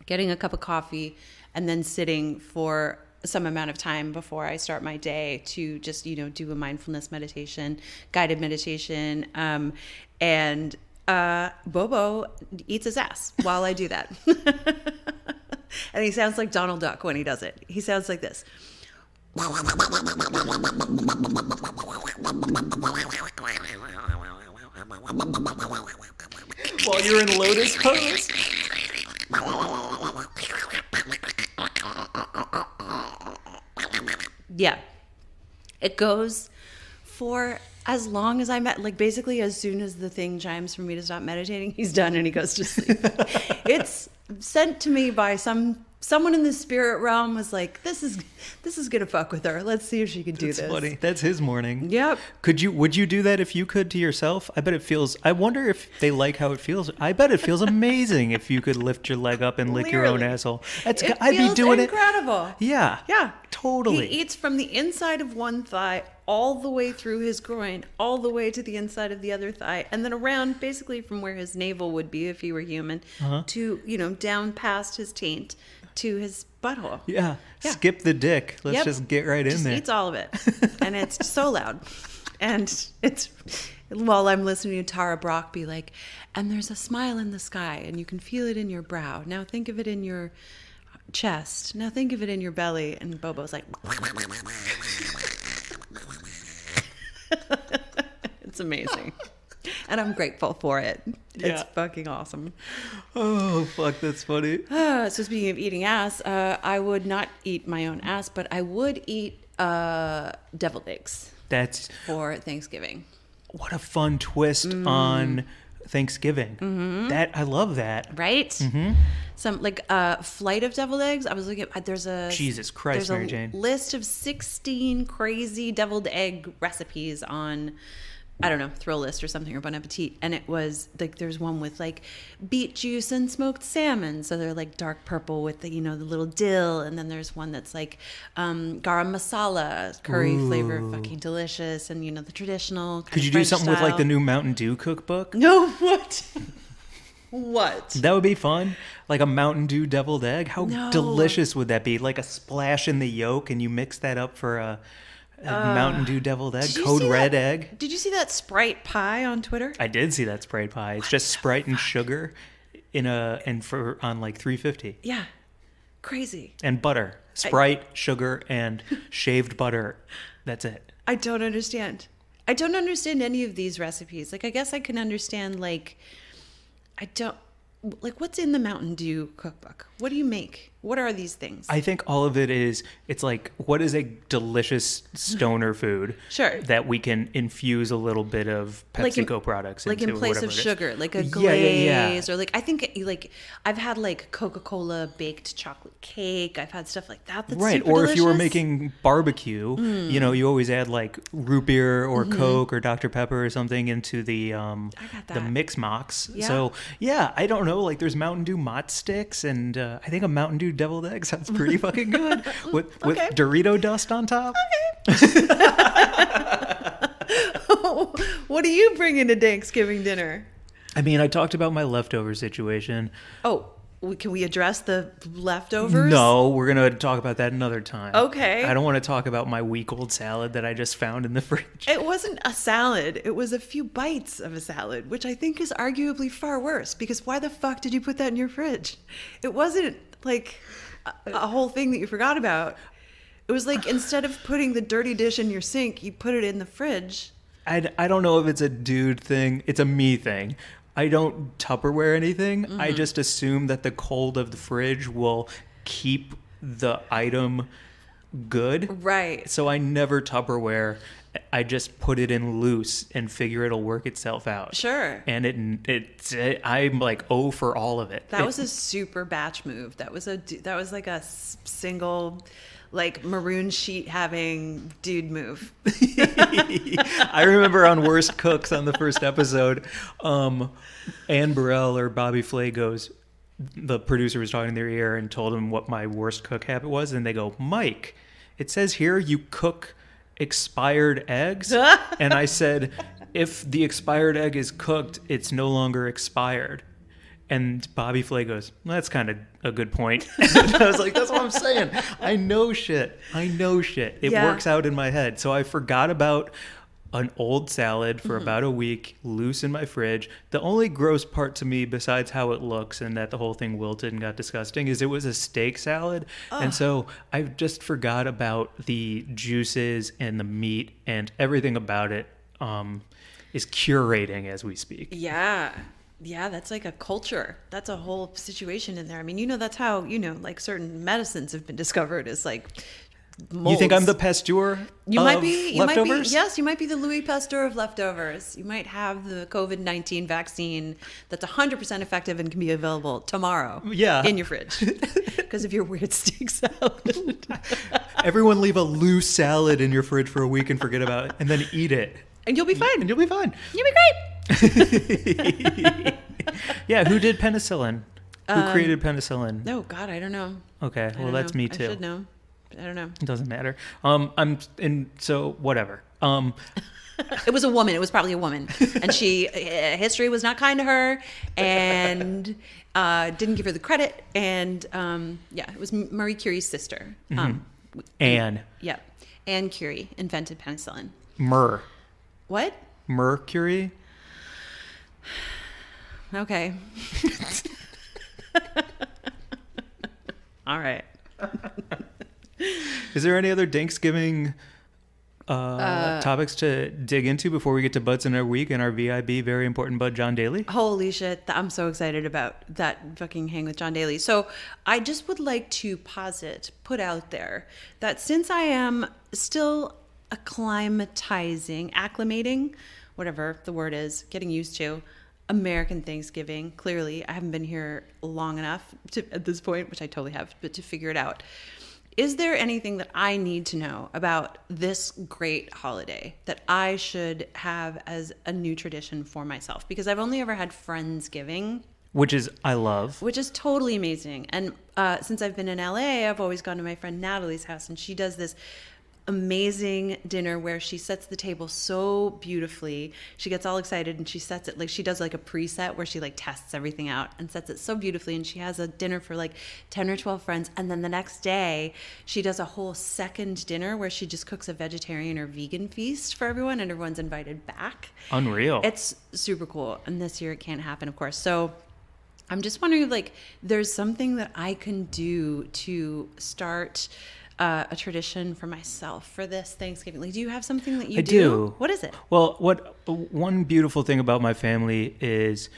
[SPEAKER 2] getting a cup of coffee, and then sitting for some amount of time before I start my day to just, do a mindfulness meditation, guided meditation. And Bobo eats his ass while I do that. And he sounds like Donald Duck when he does it. He sounds like this.
[SPEAKER 3] While you're in lotus pose?
[SPEAKER 2] Yeah. It goes for as long as I'm basically as soon as the thing chimes for me to stop meditating, he's done and he goes to sleep. It's sent to me by someone in the spirit realm was like, this is gonna fuck with her. Let's see if she can do this.
[SPEAKER 3] That's funny. That's his morning.
[SPEAKER 2] Yep.
[SPEAKER 3] Would you do that if you could to yourself? I wonder if they like how it feels. I bet it feels amazing if you could lift your leg up and lick your own asshole. I'd be doing it.
[SPEAKER 2] Incredible.
[SPEAKER 3] Yeah.
[SPEAKER 2] Yeah.
[SPEAKER 3] Totally.
[SPEAKER 2] He eats from the inside of one thigh all the way through his groin, all the way to the inside of the other thigh, and then around basically from where his navel would be if he were human to, down past his taint to his butthole.
[SPEAKER 3] Yeah. Skip the dick. Let's just get right in there.
[SPEAKER 2] Eats all of it. And it's so loud. And it's while I'm listening to Tara Brach be like, and there's a smile in the sky and you can feel it in your brow. Now think of it in your chest. Now think of it in your belly. And Bobo's like, it's amazing. And I'm grateful for it. It's fucking awesome.
[SPEAKER 3] Oh, fuck, that's funny.
[SPEAKER 2] So speaking of eating ass, I would not eat my own ass, but I would eat deviled eggs.
[SPEAKER 3] That's
[SPEAKER 2] for Thanksgiving.
[SPEAKER 3] What a fun twist on Thanksgiving.
[SPEAKER 2] Mm-hmm.
[SPEAKER 3] I love that.
[SPEAKER 2] Right?
[SPEAKER 3] Mm-hmm.
[SPEAKER 2] Some flight of deviled eggs. I was looking at
[SPEAKER 3] Jesus Christ, Mary Jane.
[SPEAKER 2] List of 16 crazy deviled egg recipes on, I don't know, Thrill List or something, or Bon Appetit. And it was there's one with beet juice and smoked salmon. So they're dark purple with the little dill. And then there's one that's garam masala, curry flavor, fucking delicious. And the traditional kind
[SPEAKER 3] Could
[SPEAKER 2] of
[SPEAKER 3] you
[SPEAKER 2] French
[SPEAKER 3] do something
[SPEAKER 2] style.
[SPEAKER 3] with the new Mountain Dew cookbook?
[SPEAKER 2] No, what? What?
[SPEAKER 3] That would be fun. Like a Mountain Dew deviled egg. How delicious would that be? Like a splash in the yolk and you mix that up for a Mountain Dew develed egg, code red egg.
[SPEAKER 2] Did you see that Sprite pie on Twitter?
[SPEAKER 3] I did see that Sprite pie. It's just Sprite and sugar on $3.50.
[SPEAKER 2] Yeah, crazy.
[SPEAKER 3] And butter, Sprite, sugar, and shaved butter. That's it.
[SPEAKER 2] I don't understand. I don't understand any of these recipes. I guess I can understand what's in the Mountain Dew cookbook? What do you make? What are these things?
[SPEAKER 3] I think all of it is, what is a delicious stoner food
[SPEAKER 2] Sure.
[SPEAKER 3] that we can infuse a little bit of PepsiCo products into,
[SPEAKER 2] in place of sugar, like a glaze, or I think I've had Coca-Cola baked chocolate cake. I've had stuff like that. That's
[SPEAKER 3] right.
[SPEAKER 2] super
[SPEAKER 3] Or
[SPEAKER 2] delicious.
[SPEAKER 3] if you were making barbecue, you always add root beer or Coke or Dr. Pepper or something into the mix mox.
[SPEAKER 2] Yeah.
[SPEAKER 3] So I don't know. There's Mountain Dew Mott sticks, and I think a Mountain Dew deviled egg sounds pretty fucking good with Dorito dust on top.
[SPEAKER 2] Okay. What are you bringing to Thanksgiving dinner?
[SPEAKER 3] I mean, I talked about my leftover situation.
[SPEAKER 2] Oh, can we address the leftovers?
[SPEAKER 3] No, we're going to talk about that another time.
[SPEAKER 2] Okay.
[SPEAKER 3] I don't want to talk about my week-old salad that I just found in the fridge.
[SPEAKER 2] It wasn't a salad. It was a few bites of a salad, which I think is arguably far worse, because why the fuck did you put that in your fridge? It wasn't like a whole thing that you forgot about. It was like, instead of putting the dirty dish in your sink, you put it in the fridge.
[SPEAKER 3] I don't know if it's a dude thing. It's a me thing. I don't Tupperware anything. I just assume that the cold of the fridge will keep the item good.
[SPEAKER 2] Right.
[SPEAKER 3] So I never Tupperware. I just put it in loose and figure it'll work itself out.
[SPEAKER 2] Sure.
[SPEAKER 3] And I'm like, oh, for all of it.
[SPEAKER 2] That was a super batch move. That was like a single, like, maroon sheet having dude move.
[SPEAKER 3] I remember on Worst Cooks on the first episode, Ann Burrell or Bobby Flay goes, the producer was talking in their ear and told him what my worst cook habit was. And they go, Mike, it says here you cook expired eggs. And I said, if the expired egg is cooked, it's no longer expired. And Bobby Flay goes, well, that's kind of a good point. And I was like, that's what I'm saying. I know shit. It works out in my head. So I forgot about an old salad for about a week, loose in my fridge. The only gross part to me, besides how it looks and that the whole thing wilted and got disgusting, is it was a steak salad. And so I just forgot about the juices and the meat, and everything about it is curating as we speak.
[SPEAKER 2] Yeah. Yeah, that's like a culture. That's a whole situation in there. I mean, that's how, like, certain medicines have been discovered, is like molds.
[SPEAKER 3] You think I'm the Pasteur leftovers?
[SPEAKER 2] Yes, you might be the Louis Pasteur of leftovers. You might have the COVID-19 vaccine that's 100% effective and can be available tomorrow in your fridge because of your weird steak salad.
[SPEAKER 3] Everyone leave a loose salad in your fridge for a week and forget about it, and then eat it.
[SPEAKER 2] And you'll be fine.
[SPEAKER 3] You'll be great. Yeah, who did penicillin? Who created penicillin?
[SPEAKER 2] Oh God, I don't know.
[SPEAKER 3] Okay, well that's me too.
[SPEAKER 2] I should know. I don't know.
[SPEAKER 3] It doesn't matter. So whatever.
[SPEAKER 2] It was a woman. It was probably a woman, and history was not kind to her, and didn't give her the credit. And it was Marie Curie's sister.
[SPEAKER 3] Anne.
[SPEAKER 2] Yep, Anne Curie invented penicillin.
[SPEAKER 3] What? Mercury?
[SPEAKER 2] Okay. All right.
[SPEAKER 3] Is there any other Danksgiving topics to dig into before we get to Buds in our Week and our VIB, very important bud, Jon Daly?
[SPEAKER 2] Holy shit. I'm so excited about that fucking hang with Jon Daly. So I just would like to put out there that since I am still acclimating, whatever the word is, getting used to American Thanksgiving. Clearly, I haven't been here long enough at this point, which I totally have, but to figure it out. Is there anything that I need to know about this great holiday that I should have as a new tradition for myself? Because I've only ever had Friendsgiving. Which is totally amazing. And since I've been in LA, I've always gone to my friend Natalie's house, and she does this amazing dinner where she sets the table so beautifully. She gets all excited and she sets it, like, she does like a preset where she like tests everything out and sets it so beautifully, and she has a dinner for like 10 or 12 friends, and then the next day she does a whole second dinner where she just cooks a vegetarian or vegan feast for everyone, and everyone's invited back. Unreal. It's super cool, and this year it can't happen, of course. So I'm just wondering if like there's something that I can do to start a tradition for myself for this Thanksgiving. Like, do you have something that you do? What is it? Well, one beautiful thing about my family is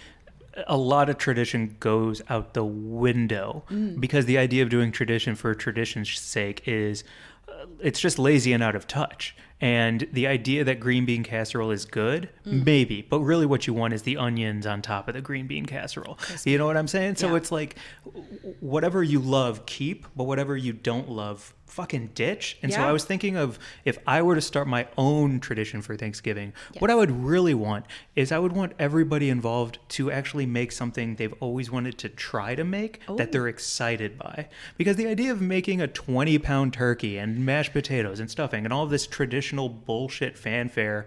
[SPEAKER 2] a lot of tradition goes out the window because the idea of doing tradition for tradition's sake is it's just lazy and out of touch. And the idea that green bean casserole is good, maybe, but really what you want is the onions on top of the green bean casserole. Crispy. You know what I'm saying? Yeah. So it's like whatever you love, keep, but whatever you don't love, fucking ditch. And so I was thinking of if I were to start my own tradition for Thanksgiving, what I would really want is I would want everybody involved to actually make something they've always wanted to try to make that they're excited by. Because the idea of making a 20-pound turkey and mashed potatoes and stuffing and all of this traditional bullshit fanfare,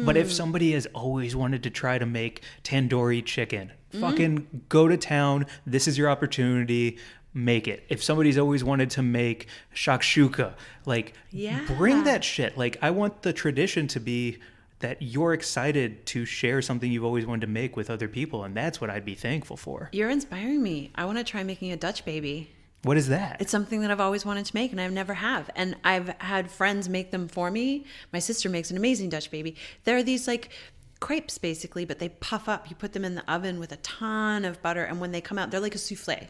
[SPEAKER 2] but if somebody has always wanted to try to make tandoori chicken
[SPEAKER 3] Fucking go to town. This is your opportunity. Make it. If somebody's always wanted to make shakshuka, like bring that shit. Like I want the tradition to be that you're excited to share something you've always wanted to make with other people, and that's what I'd be thankful for.
[SPEAKER 2] You're inspiring me. I want to try making a Dutch baby.
[SPEAKER 3] What is that?
[SPEAKER 2] It's something that I've always wanted to make, and I've never have. And I've had friends make them for me. My sister makes an amazing Dutch baby. They're these like crepes basically, but they puff up. You put them in the oven with a ton of butter, and when they come out, they're like a souffle.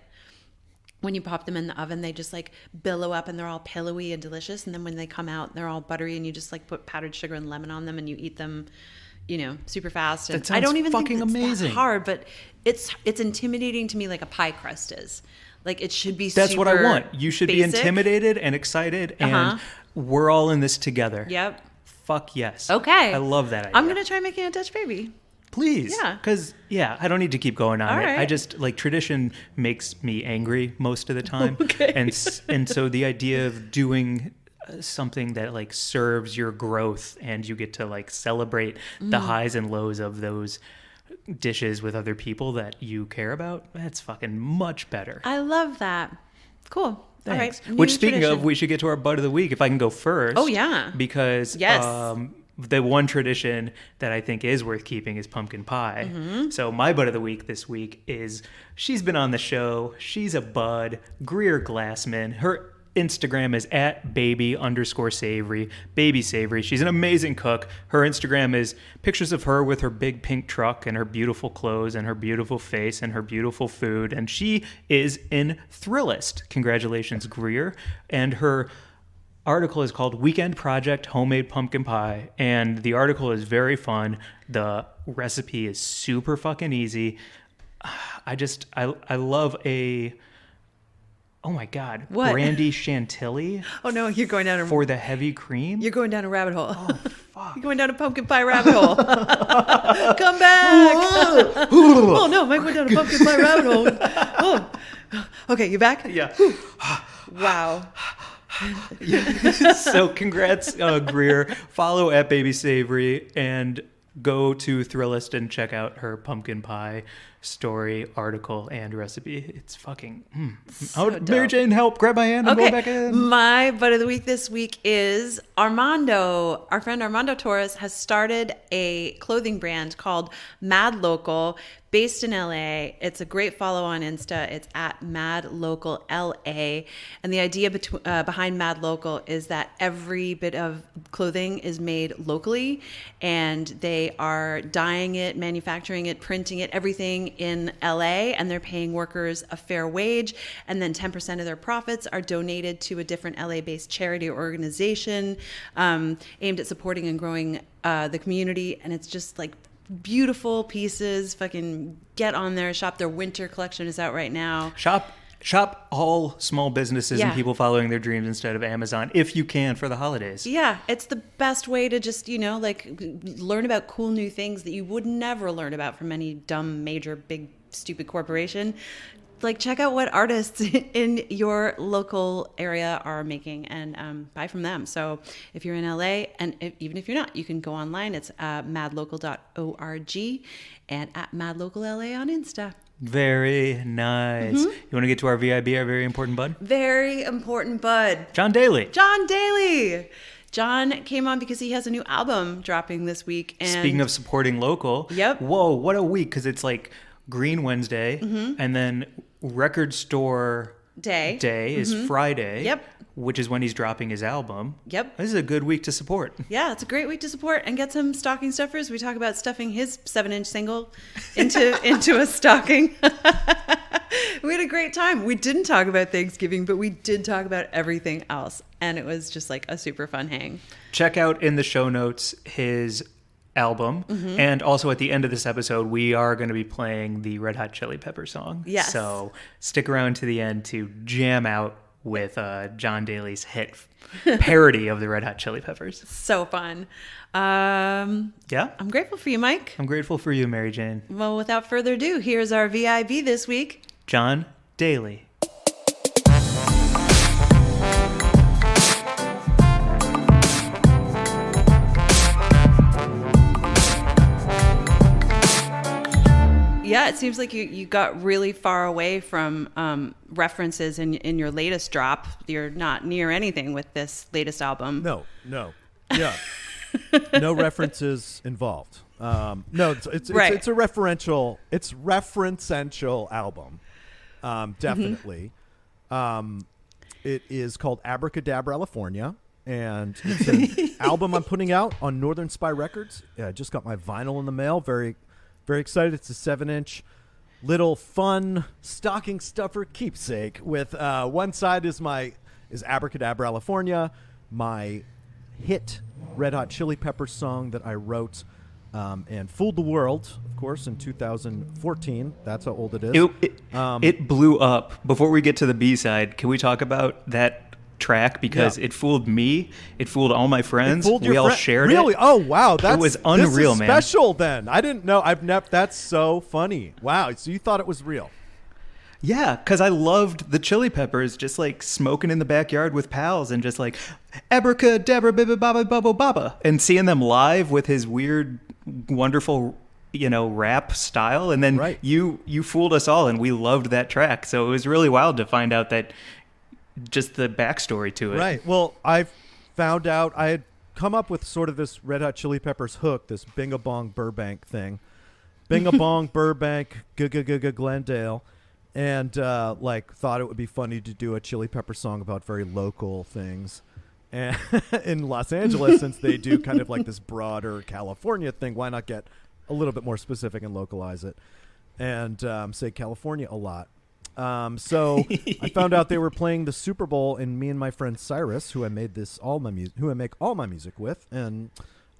[SPEAKER 2] When you pop them in the oven, they just like billow up and they're all pillowy and delicious. And then when they come out, they're all buttery, and you just like put powdered sugar and lemon on them, and you eat them, super fast. And
[SPEAKER 3] that sounds
[SPEAKER 2] I don't even
[SPEAKER 3] fucking
[SPEAKER 2] think it's
[SPEAKER 3] amazing.
[SPEAKER 2] that hard, but it's intimidating to me like a pie crust is. Like it should be.
[SPEAKER 3] That's
[SPEAKER 2] super
[SPEAKER 3] what I want. You should be
[SPEAKER 2] basic.
[SPEAKER 3] intimidated and excited, and we're all in this together.
[SPEAKER 2] Yep.
[SPEAKER 3] Fuck yes.
[SPEAKER 2] Okay.
[SPEAKER 3] I love that idea.
[SPEAKER 2] I'm gonna try making a Dutch baby.
[SPEAKER 3] Please.
[SPEAKER 2] Yeah.
[SPEAKER 3] Because, I don't need to keep going on
[SPEAKER 2] All
[SPEAKER 3] it.
[SPEAKER 2] right.
[SPEAKER 3] I just, like, tradition makes me angry most of the time.
[SPEAKER 2] Okay.
[SPEAKER 3] And so the idea of doing something that, like, serves your growth and you get to, like, celebrate the highs and lows of those dishes with other people that you care about, that's fucking much better.
[SPEAKER 2] I love that. Cool.
[SPEAKER 3] Thanks.
[SPEAKER 2] All right.
[SPEAKER 3] Which,
[SPEAKER 2] New
[SPEAKER 3] speaking
[SPEAKER 2] tradition.
[SPEAKER 3] of, we should get to our butt of the week if I can go first.
[SPEAKER 2] Oh, yeah.
[SPEAKER 3] Because
[SPEAKER 2] Yes.
[SPEAKER 3] the one tradition that I think is worth keeping is pumpkin pie.
[SPEAKER 2] Mm-hmm.
[SPEAKER 3] So my butt of the week this week is, she's been on the show. She's a bud, Greer Glassman. Her Instagram is at baby_savory, baby savory. She's an amazing cook. Her Instagram is pictures of her with her big pink truck and her beautiful clothes and her beautiful face and her beautiful food. And she is in Thrillist. Congratulations, Greer. And her article is called Weekend Project Homemade Pumpkin Pie, and the article is very fun. The recipe is super fucking easy. I love oh my god,
[SPEAKER 2] What?
[SPEAKER 3] brandy chantilly
[SPEAKER 2] Oh no, you're going down
[SPEAKER 3] for the heavy cream.
[SPEAKER 2] You're going down a rabbit hole.
[SPEAKER 3] Oh fuck.
[SPEAKER 2] You're going down a pumpkin pie rabbit hole. Come back. Oh no, Mike went down a pumpkin pie rabbit hole. Oh. Okay, you back?
[SPEAKER 3] Yeah.
[SPEAKER 2] Wow.
[SPEAKER 3] So congrats, Greer. Follow at Baby Savory and go to Thrillist and check out her pumpkin pie story, article, and recipe. It's fucking. Mary Jane, help! Grab my hand. I'm going back in.
[SPEAKER 2] My butt of the week this week is Armando. Our friend Armando Torres has started a clothing brand called Mad Local, based in LA. It's a great follow on Insta. It's at Mad Local LA. And the idea behind Mad Local is that every bit of clothing is made locally, and they are dyeing it, manufacturing it, printing it, everything in LA, and they're paying workers a fair wage. And then 10% of their profits are donated to a different LA-based charity or organization aimed at supporting and growing the community. And it's just like beautiful pieces. Fucking get on there, shop. Their winter collection is out right now.
[SPEAKER 3] Shop all small businesses and
[SPEAKER 2] Yeah.
[SPEAKER 3] people following their dreams instead of Amazon if you can for the holidays.
[SPEAKER 2] Yeah, it's the best way to just, learn about cool new things that you would never learn about from any dumb, major, big, stupid corporation. Like, check out what artists in your local area are making and buy from them. So if you're in LA, and even if you're not, you can go online. It's madlocal.org and at madlocalla on Insta.
[SPEAKER 3] Very nice. You want to get to our VIB, our very important bud?
[SPEAKER 2] Very important bud.
[SPEAKER 3] Jon Daly.
[SPEAKER 2] Jon Daly. John came on because he has a new album dropping this week. And
[SPEAKER 3] Speaking of supporting local.
[SPEAKER 2] Yep.
[SPEAKER 3] Whoa, what a week, because it's like Green Wednesday, and then Record Store
[SPEAKER 2] Day
[SPEAKER 3] is Friday.
[SPEAKER 2] Yep.
[SPEAKER 3] Which is when he's dropping his album.
[SPEAKER 2] Yep.
[SPEAKER 3] This is a good week to support.
[SPEAKER 2] Yeah, it's a great week to support and get some stocking stuffers. We talk about stuffing his 7-inch single into a stocking. We had a great time. We didn't talk about Thanksgiving, but we did talk about everything else. And it was just like a super fun hang.
[SPEAKER 3] Check out in the show notes his album. And also at the end of this episode, we are going to be playing the Red Hot Chili Pepper song.
[SPEAKER 2] Yes.
[SPEAKER 3] So stick around to the end to jam out with Jon Daly's hit parody of the Red Hot Chili Peppers.
[SPEAKER 2] So fun.
[SPEAKER 3] Yeah?
[SPEAKER 2] I'm grateful for you, Mike.
[SPEAKER 3] I'm grateful for you, Mary Jane.
[SPEAKER 2] Well, without further ado, here's our VIB this week.
[SPEAKER 3] Jon Daly.
[SPEAKER 2] Yeah, it seems like you got really far away from references in your latest drop. You're not near anything with this latest album.
[SPEAKER 4] No. Yeah. No references involved. No, it's a referential album. Definitely. It is called Abracadabralifornia, and it's an album I'm putting out on Northern Spy Records. I just got my vinyl in the mail. Very, very excited. It's a 7-inch little fun stocking stuffer keepsake with one side is Abracadabralifornia, my hit Red Hot Chili Peppers song that I wrote and fooled the world, of course, in 2014. That's how old it is.
[SPEAKER 3] It blew up. Before we get to the B-side, can we talk about that track? Because it fooled me. It fooled all my friends. We all shared it.
[SPEAKER 4] Really? Oh, wow.
[SPEAKER 3] It was unreal,
[SPEAKER 4] man. Special then. I didn't know. That's so funny. Wow. So you thought it was real.
[SPEAKER 3] Yeah, because I loved the Chili Peppers, just like smoking in the backyard with pals and just like abracadabra, baba, baba, baba, baba, and seeing them live with his weird, wonderful, rap style. And then you fooled us all, and we loved that track. So it was really wild to find out that just the backstory to it.
[SPEAKER 4] Right. Well, I found out I had come up with sort of this Red Hot Chili Peppers hook, this Bing-a-Bong Burbank thing. Bing-a-Bong Burbank, Glendale. And thought it would be funny to do a Chili Pepper song about very local things, and in Los Angeles, since they do kind of like this broader California thing, why not get a little bit more specific and localize it, and say California a lot. So I found out they were playing the Super Bowl, and me and my friend Cyrus, who I make all my music with, and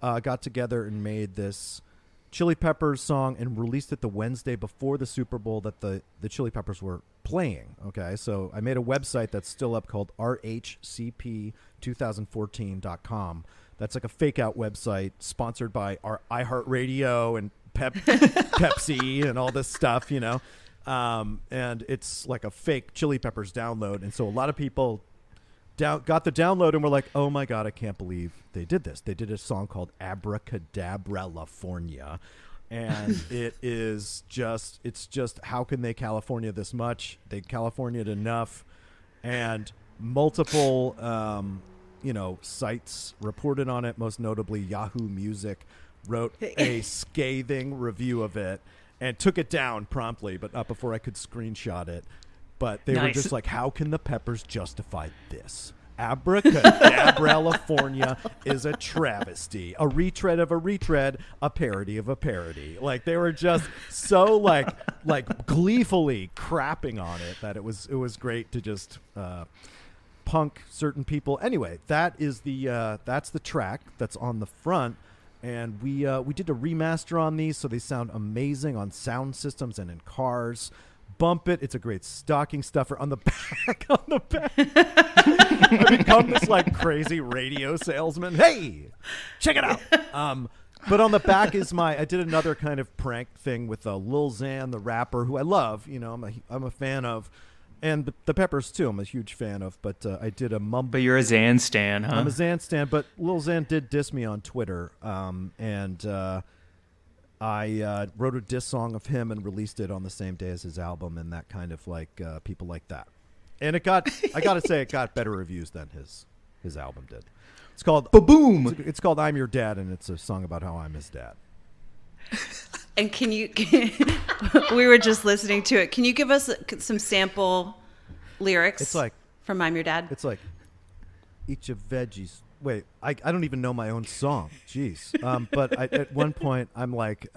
[SPEAKER 4] got together and made this Chili Peppers song and released it the Wednesday before the Super Bowl that the Chili Peppers were playing. Okay, so I made a website that's still up called rhcp2014.com. That's like a fake out website sponsored by our iHeartRadio and Pepsi and all this stuff, and it's like a fake Chili Peppers download. And so a lot of people got the download and were like, oh my God, I can't believe they did this. They did a song called Abracadabralifornia. And it's just, how can they California this much? They California'd enough. And multiple, sites reported on it. Most notably Yahoo Music wrote a scathing review of it and took it down promptly, but not before I could screenshot it. But they were just like, how can the Peppers justify this? Abracadabralifornia is a travesty, a retread of a retread, a parody of a parody. Like, they were just so like gleefully crapping on it that it was great to just punk certain people. Anyway, that's the track that's on the front. And we did a remaster on these, so they sound amazing on sound systems and in cars. Bump it. It's a great stocking stuffer. On the back. I become this like crazy radio salesman. Hey, check it out. But on the back is I did another kind of prank thing with Lil Xan, the rapper, who I love. I'm a fan of, and the Peppers too. I'm a huge fan of. But I did a mumble.
[SPEAKER 3] But you're a Xan stan, huh?
[SPEAKER 4] I'm a Xan stan. But Lil Xan did diss me on Twitter. I wrote a diss song of him and released it on the same day as his album, and that kind of like people like that. And I got to say, it got better reviews than his album did. It's called
[SPEAKER 3] Ba-Boom.
[SPEAKER 4] It's called I'm Your Dad, and it's a song about how I'm his dad.
[SPEAKER 2] And we were just listening to it. Can you give us some sample lyrics?
[SPEAKER 4] It's like
[SPEAKER 2] from I'm Your Dad.
[SPEAKER 4] It's like, eat your veggies. Wait, I don't even know my own song. Jeez. But at one point, I'm like,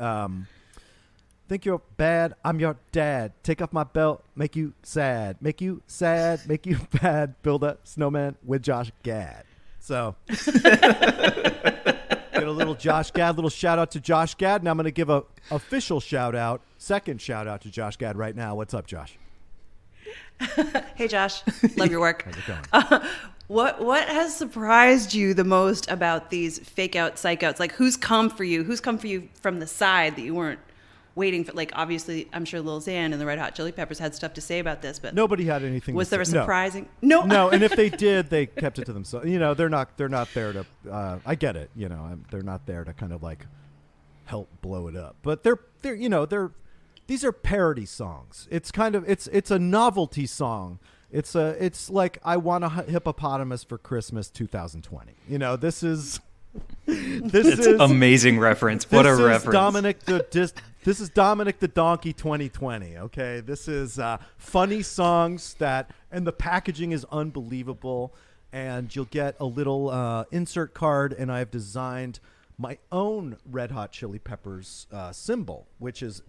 [SPEAKER 4] think you're bad, I'm your dad. Take off my belt, make you sad. Make you sad, make you bad. Build a snowman with Josh Gad. So, get a little Josh Gad, little shout out to Josh Gad. And I'm going to give a official shout out, second shout out to Josh Gad right now. What's up, Josh?
[SPEAKER 2] Hey, Josh. Love your work.
[SPEAKER 4] How's it going?
[SPEAKER 2] What has surprised you the most about these fake out, psych outs? Like, who's come for you? Who's come for you from the side that you weren't waiting for? Like, obviously, I'm sure Lil Xan and the Red Hot Chili Peppers had stuff to say about this, but
[SPEAKER 4] nobody had anything.
[SPEAKER 2] Was there a surprising?
[SPEAKER 4] No. And if they did, they kept it to themselves. They're not there to. I get it. They're not there to kind of like help blow it up. But they're these are parody songs. It's kind of it's a novelty song. It's like I Want a Hippopotamus for Christmas 2020. You know, this is
[SPEAKER 3] amazing reference. What a reference.
[SPEAKER 4] This is Dominic the Donkey 2020. Okay, this is funny songs and the packaging is unbelievable. And you'll get a little insert card, and I've designed my own Red Hot Chili Peppers symbol, which is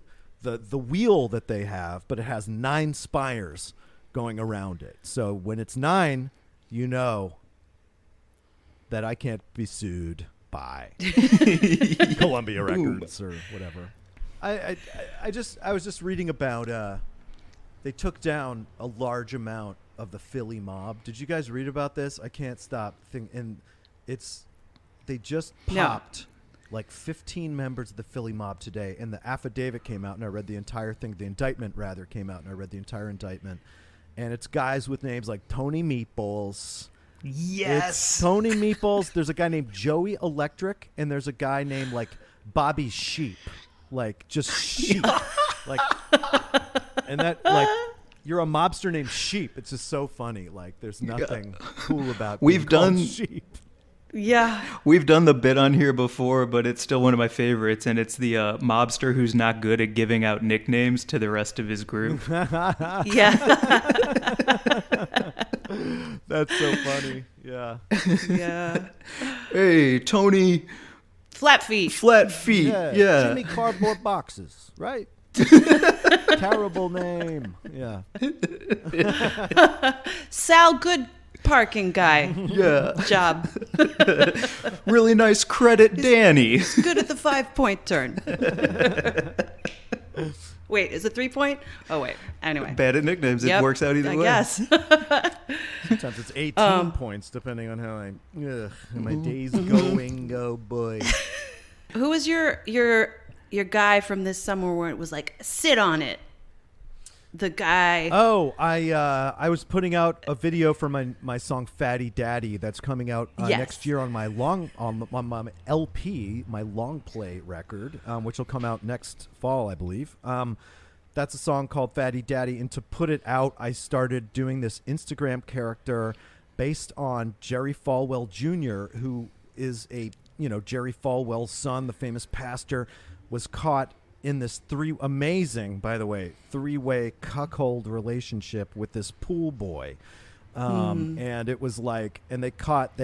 [SPEAKER 4] the wheel that they have, but it has 9 spires going around it. So when it's 9, you know that I can't be sued by Columbia Records or whatever. I was just reading about they took down a large amount of the Philly mob. Did you guys read about this? I can't stop thinking. And they just popped like 15 members of the Philly mob today, and the affidavit came out, and I read the entire thing. The indictment rather came out, and I read the entire indictment. And it's guys with names like Tony Meatballs.
[SPEAKER 3] Yes,
[SPEAKER 4] it's Tony Meatballs. There's a guy named Joey Electric, and there's a guy named like Bobby Sheep, like just sheep, like, and that like. You're a mobster named Sheep. It's just so funny. Like, there's nothing cool about being called Sheep.
[SPEAKER 2] Yeah.
[SPEAKER 3] We've done the bit on here before, but it's still one of my favorites, and it's the mobster who's not good at giving out nicknames to the rest of his group.
[SPEAKER 2] Yeah.
[SPEAKER 4] That's so funny. Yeah.
[SPEAKER 2] Yeah.
[SPEAKER 3] Hey, Tony.
[SPEAKER 2] Flat feet.
[SPEAKER 3] Flat feet. Yeah.
[SPEAKER 4] Jimmy Cardboard Boxes, right? Terrible name. Yeah.
[SPEAKER 2] Sal Good parking guy.
[SPEAKER 3] Yeah.
[SPEAKER 2] Job.
[SPEAKER 3] Really nice credit, Danny.
[SPEAKER 2] He's good at the 5-point turn. Wait, is it 3-point? Oh, wait. Anyway.
[SPEAKER 3] Bad at nicknames.
[SPEAKER 2] Yep,
[SPEAKER 3] It works out either way.
[SPEAKER 2] I guess.
[SPEAKER 4] Sometimes it's 18 points, depending on how my day's going. Oh, boy.
[SPEAKER 2] Who was your guy from this summer where it was like, sit on it? The guy.
[SPEAKER 4] Oh, I was putting out a video for my song Fatty Daddy that's coming out next year on my on my LP, my long play record, which will come out next fall, I believe. That's a song called Fatty Daddy, and to put it out, I started doing this Instagram character based on Jerry Falwell Jr., who is Jerry Falwell's son, the famous pastor, was caught in this three-way cuckold relationship with this pool boy. And it was like, and they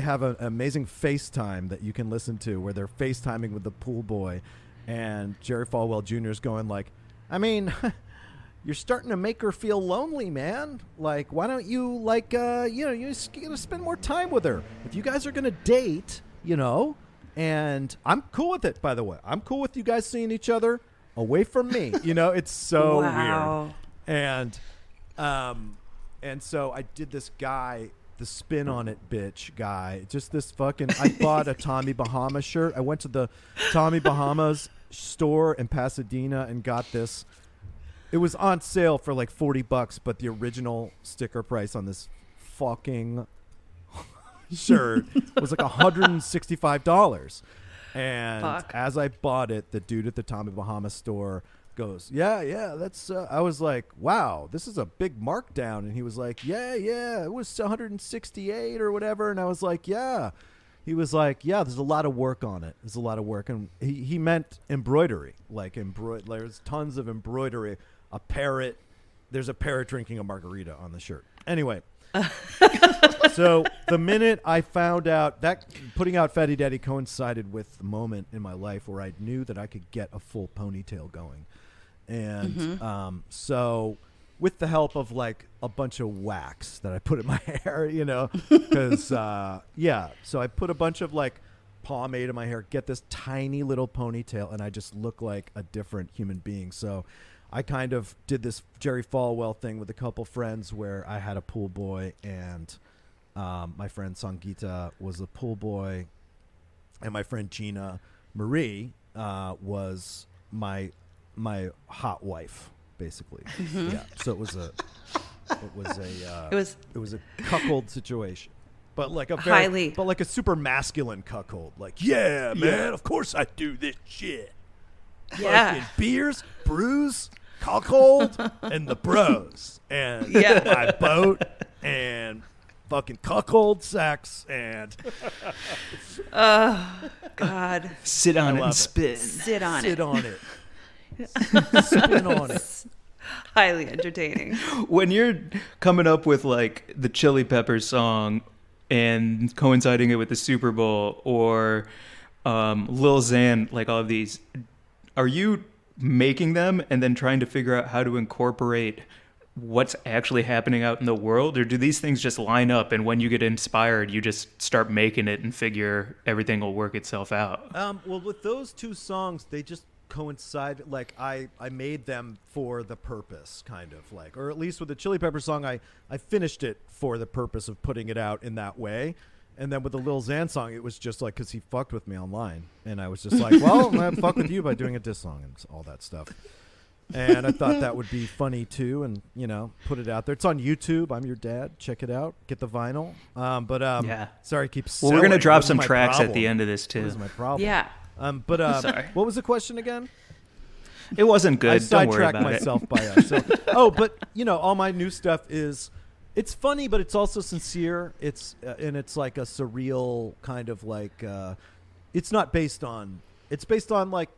[SPEAKER 4] have an amazing FaceTime that you can listen to where they're FaceTiming with the pool boy, and Jerry Falwell Jr. is going like, I mean, you're starting to make her feel lonely, man. Like, why don't you you're gonna spend more time with her. If you guys are gonna date, and I'm cool with it, by the way. I'm cool with you guys seeing each other away from me. It's so weird. And so I did this guy, the spin on it bitch guy. Just this fucking, I bought a Tommy Bahama shirt. I went to the Tommy Bahamas store in Pasadena and got this. It was on sale for like $40, but the original sticker price on this fucking shirt was like $165. And as I bought it, the dude at the Tommy Bahama store goes, yeah, that's I was like, wow, this is a big markdown. And he was like, yeah, it was 168 or whatever. And I was like, yeah. He was like, yeah, there's a lot of work on it. There's a lot of work. And he meant embroidery, like there's tons of embroidery. A parrot, there's a parrot drinking a margarita on the shirt. Anyway. So the minute I found out that putting out Fatty Daddy coincided with the moment in my life where I knew that I could get a full ponytail going. And so with the help of like a bunch of wax that I put in my hair, because, so I put a bunch of like pomade in my hair, get this tiny little ponytail, and I just look like a different human being. So I kind of did this Jerry Falwell thing with a couple friends where I had a pool boy, and my friend Sangeeta was a pool boy, and my friend Gina Marie was my hot wife, basically. Yeah. So it was a cuckold situation, but like a super masculine cuckold. Like, yeah, man, of course I do this shit.
[SPEAKER 2] Yeah.
[SPEAKER 4] Fucking beers, brews, cuckold and the bros and
[SPEAKER 2] Yeah.
[SPEAKER 4] my boat and fucking cuckold sex and
[SPEAKER 2] God,
[SPEAKER 3] Sit on it
[SPEAKER 4] love
[SPEAKER 3] and
[SPEAKER 4] it.
[SPEAKER 3] spin.
[SPEAKER 2] sit on
[SPEAKER 4] sit
[SPEAKER 2] it.
[SPEAKER 4] on it. Spin on it.
[SPEAKER 2] Highly entertaining.
[SPEAKER 3] When you're coming up with like the Chili Peppers song and coinciding it with the Super Bowl or Lil Xan, like all of these, are you making them and then trying to figure out how to incorporate what's actually happening out in the world, or do these things just line up and when you get inspired you just start making it and figure everything will work itself out?
[SPEAKER 4] Well, with those two songs, they just coincide. Like I made them for the purpose, kind of like, or at least with the Chili Pepper song, I finished it for the purpose of putting it out in that way. And then with the Lil Xan song, it was just like because he fucked with me online, and I was just like, well, I'm gonna fuck with you by doing a diss song and all that stuff. And I thought that would be funny too, and put it out there. It's on YouTube. I'm your dad. Check it out. Get the vinyl.
[SPEAKER 3] Yeah.
[SPEAKER 4] Sorry, I keep.
[SPEAKER 3] Well, we're gonna
[SPEAKER 4] selling.
[SPEAKER 3] drop
[SPEAKER 4] What is
[SPEAKER 3] some
[SPEAKER 4] my
[SPEAKER 3] tracks
[SPEAKER 4] problem?
[SPEAKER 3] at the end of this too.
[SPEAKER 4] What is my problem?
[SPEAKER 2] Yeah.
[SPEAKER 3] Sorry.
[SPEAKER 4] What was the question again?
[SPEAKER 3] It wasn't good.
[SPEAKER 4] I
[SPEAKER 3] Don't worry
[SPEAKER 4] sidetracked
[SPEAKER 3] about
[SPEAKER 4] myself
[SPEAKER 3] it.
[SPEAKER 4] by so. But all my new stuff is, it's funny, but it's also sincere. It's and it's like a surreal kind of like. It's not based on. It's based on like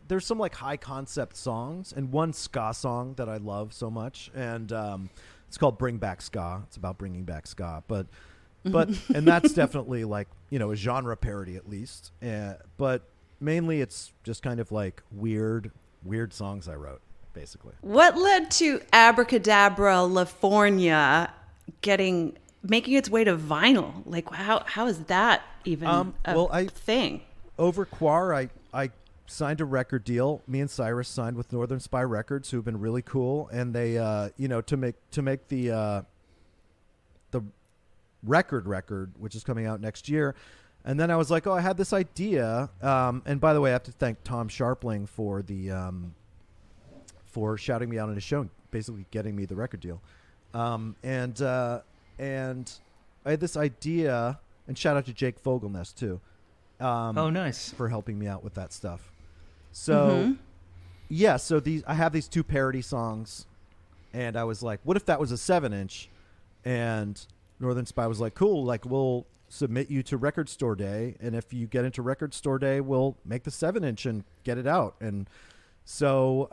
[SPEAKER 4] there's some like high concept songs and one ska song that I love so much, and it's called "Bring Back Ska." It's about bringing back ska, but and that's definitely like a genre parody at least. But mainly it's just kind of like weird songs I wrote, basically.
[SPEAKER 2] What led to Abracadabralifornia making its way to vinyl? Like how is that even a thing?
[SPEAKER 4] Over Quar, I signed a record deal. Me and Cyrus signed with Northern Spy Records, who've been really cool, and they to make the record, which is coming out next year. And then I was like, I had this idea. And by the way, I have to thank Tom Sharpling for for shouting me out on his show, and basically getting me the record deal. And I had this idea, and shout out to Jake Fogelnest too.
[SPEAKER 3] Oh, nice.
[SPEAKER 4] For helping me out with that stuff. So, yeah, so I have these two parody songs, and I was like, what if that was a 7-inch? And Northern Spy was like, cool, like we'll submit you to Record Store Day, and if you get into Record Store Day, we'll make the 7-inch and get it out. And so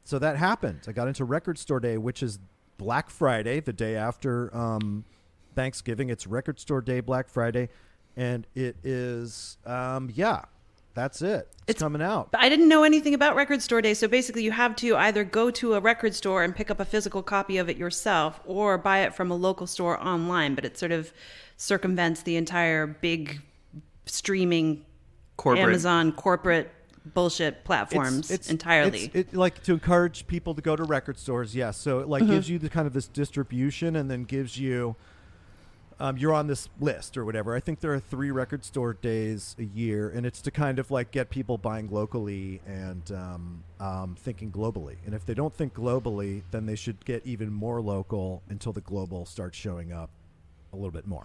[SPEAKER 4] so that happened. I got into Record Store Day, which is Black Friday, the day after Thanksgiving. It's Record Store Day, Black Friday, and it is that's it. It's coming out.
[SPEAKER 2] But I didn't know anything about Record Store Day, so basically you have to either go to a record store and pick up a physical copy of it yourself or buy it from a local store online, but it sort of circumvents the entire big streaming Amazon corporate bullshit platforms entirely.
[SPEAKER 4] It's like to encourage people to go to record stores, yes. So it like gives you the kind of this distribution, and then gives you you're on this list or whatever. I think there are 3 record store days a year, and it's to kind of like get people buying locally and thinking globally. And if they don't think globally, then they should get even more local until the global starts showing up a little bit more.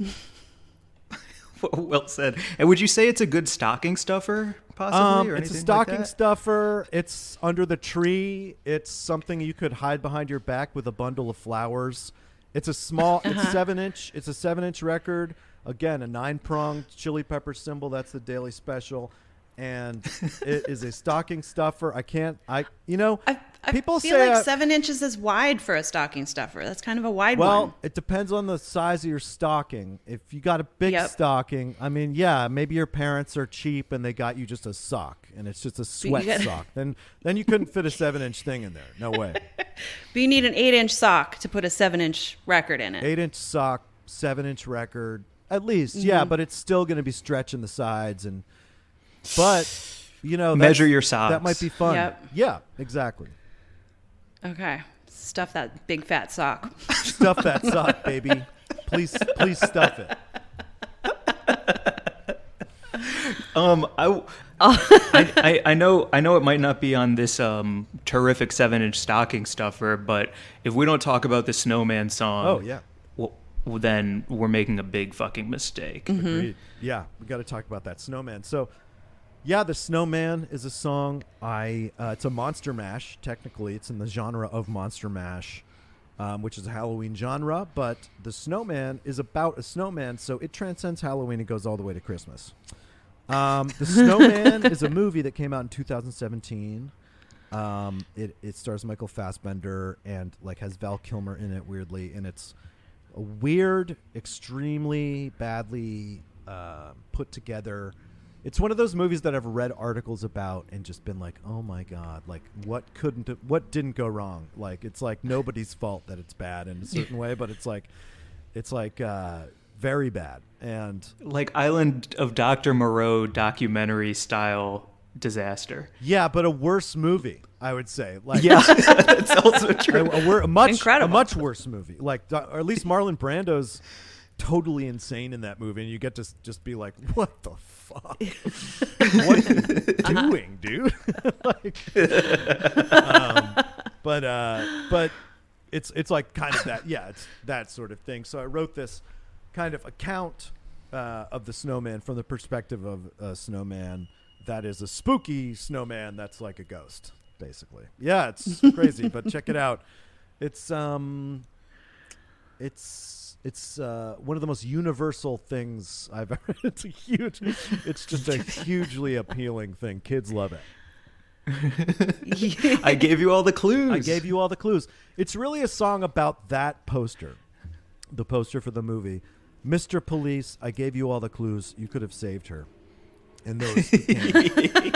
[SPEAKER 3] Well said. And would you say it's a good stocking stuffer, possibly, or
[SPEAKER 4] it's a
[SPEAKER 3] anything
[SPEAKER 4] stocking
[SPEAKER 3] like that?
[SPEAKER 4] stuffer. It's under the tree. It's something you could hide behind your back with a bundle of flowers. It's a small. It's 7-inch. It's a 7-inch record. Again, a 9-pronged Chili Pepper symbol. That's the daily special, and it is a stocking stuffer. People
[SPEAKER 2] feel
[SPEAKER 4] say
[SPEAKER 2] like 7 inches is wide for a stocking stuffer. That's kind of a wide one.
[SPEAKER 4] Well, it depends on the size of your stocking. If you got a big stocking, I mean, yeah, maybe your parents are cheap and they got you just a sock, and it's just a sweat sock. Then you couldn't fit a 7-inch thing in there. No way.
[SPEAKER 2] But you need an 8-inch sock to put a 7-inch record in it.
[SPEAKER 4] 8-inch sock, 7-inch record, at least. Yeah, but it's still going to be stretching the sides, but
[SPEAKER 3] measure your socks.
[SPEAKER 4] That might be fun.
[SPEAKER 2] Yep.
[SPEAKER 4] Yeah, exactly.
[SPEAKER 2] Okay. Stuff that big fat sock.
[SPEAKER 4] Stuff that sock, baby. Please stuff it.
[SPEAKER 3] I know it might not be on this terrific 7-inch stocking stuffer, but if we don't talk about the Snowman song,
[SPEAKER 4] Oh yeah.
[SPEAKER 3] well, then we're making a big fucking mistake.
[SPEAKER 4] Agreed. Yeah, we got to talk about that Snowman. So Yeah, The Snowman is a song. It's a monster mash. Technically, it's in the genre of monster mash, which is a Halloween genre. But The Snowman is about a snowman, so it transcends Halloween and goes all the way to Christmas. The Snowman is a movie that came out in 2017. It stars Michael Fassbender and like has Val Kilmer in it weirdly, and it's a weird, extremely badly put together. It's one of those movies that I've read articles about and just been like, oh my God, like what didn't go wrong? Like it's like nobody's fault that it's bad in a certain way, but it's like very bad. And
[SPEAKER 3] like Island of Dr. Moreau documentary style disaster.
[SPEAKER 4] Yeah, but a worse movie, I would say. Like,
[SPEAKER 3] yeah, that's also true.
[SPEAKER 4] A much
[SPEAKER 2] Incredible.
[SPEAKER 4] worse movie. Like, or at least Marlon Brando's totally insane in that movie, and you get to just be like, what the fuck? What are you doing, dude? Like, but it's like kind of that. Yeah, it's that sort of thing. So I wrote this kind of account of the snowman from the perspective of a snowman that is a spooky snowman that's like a ghost, basically. Yeah, it's crazy, but check it out. It's one of the most universal things I've ever. It's just a hugely appealing thing. Kids love it.
[SPEAKER 3] I gave you all the clues.
[SPEAKER 4] I gave you all the clues. It's really a song about that poster, the poster for the movie. Mr. Police, I gave you all the clues. You could have saved her. And those became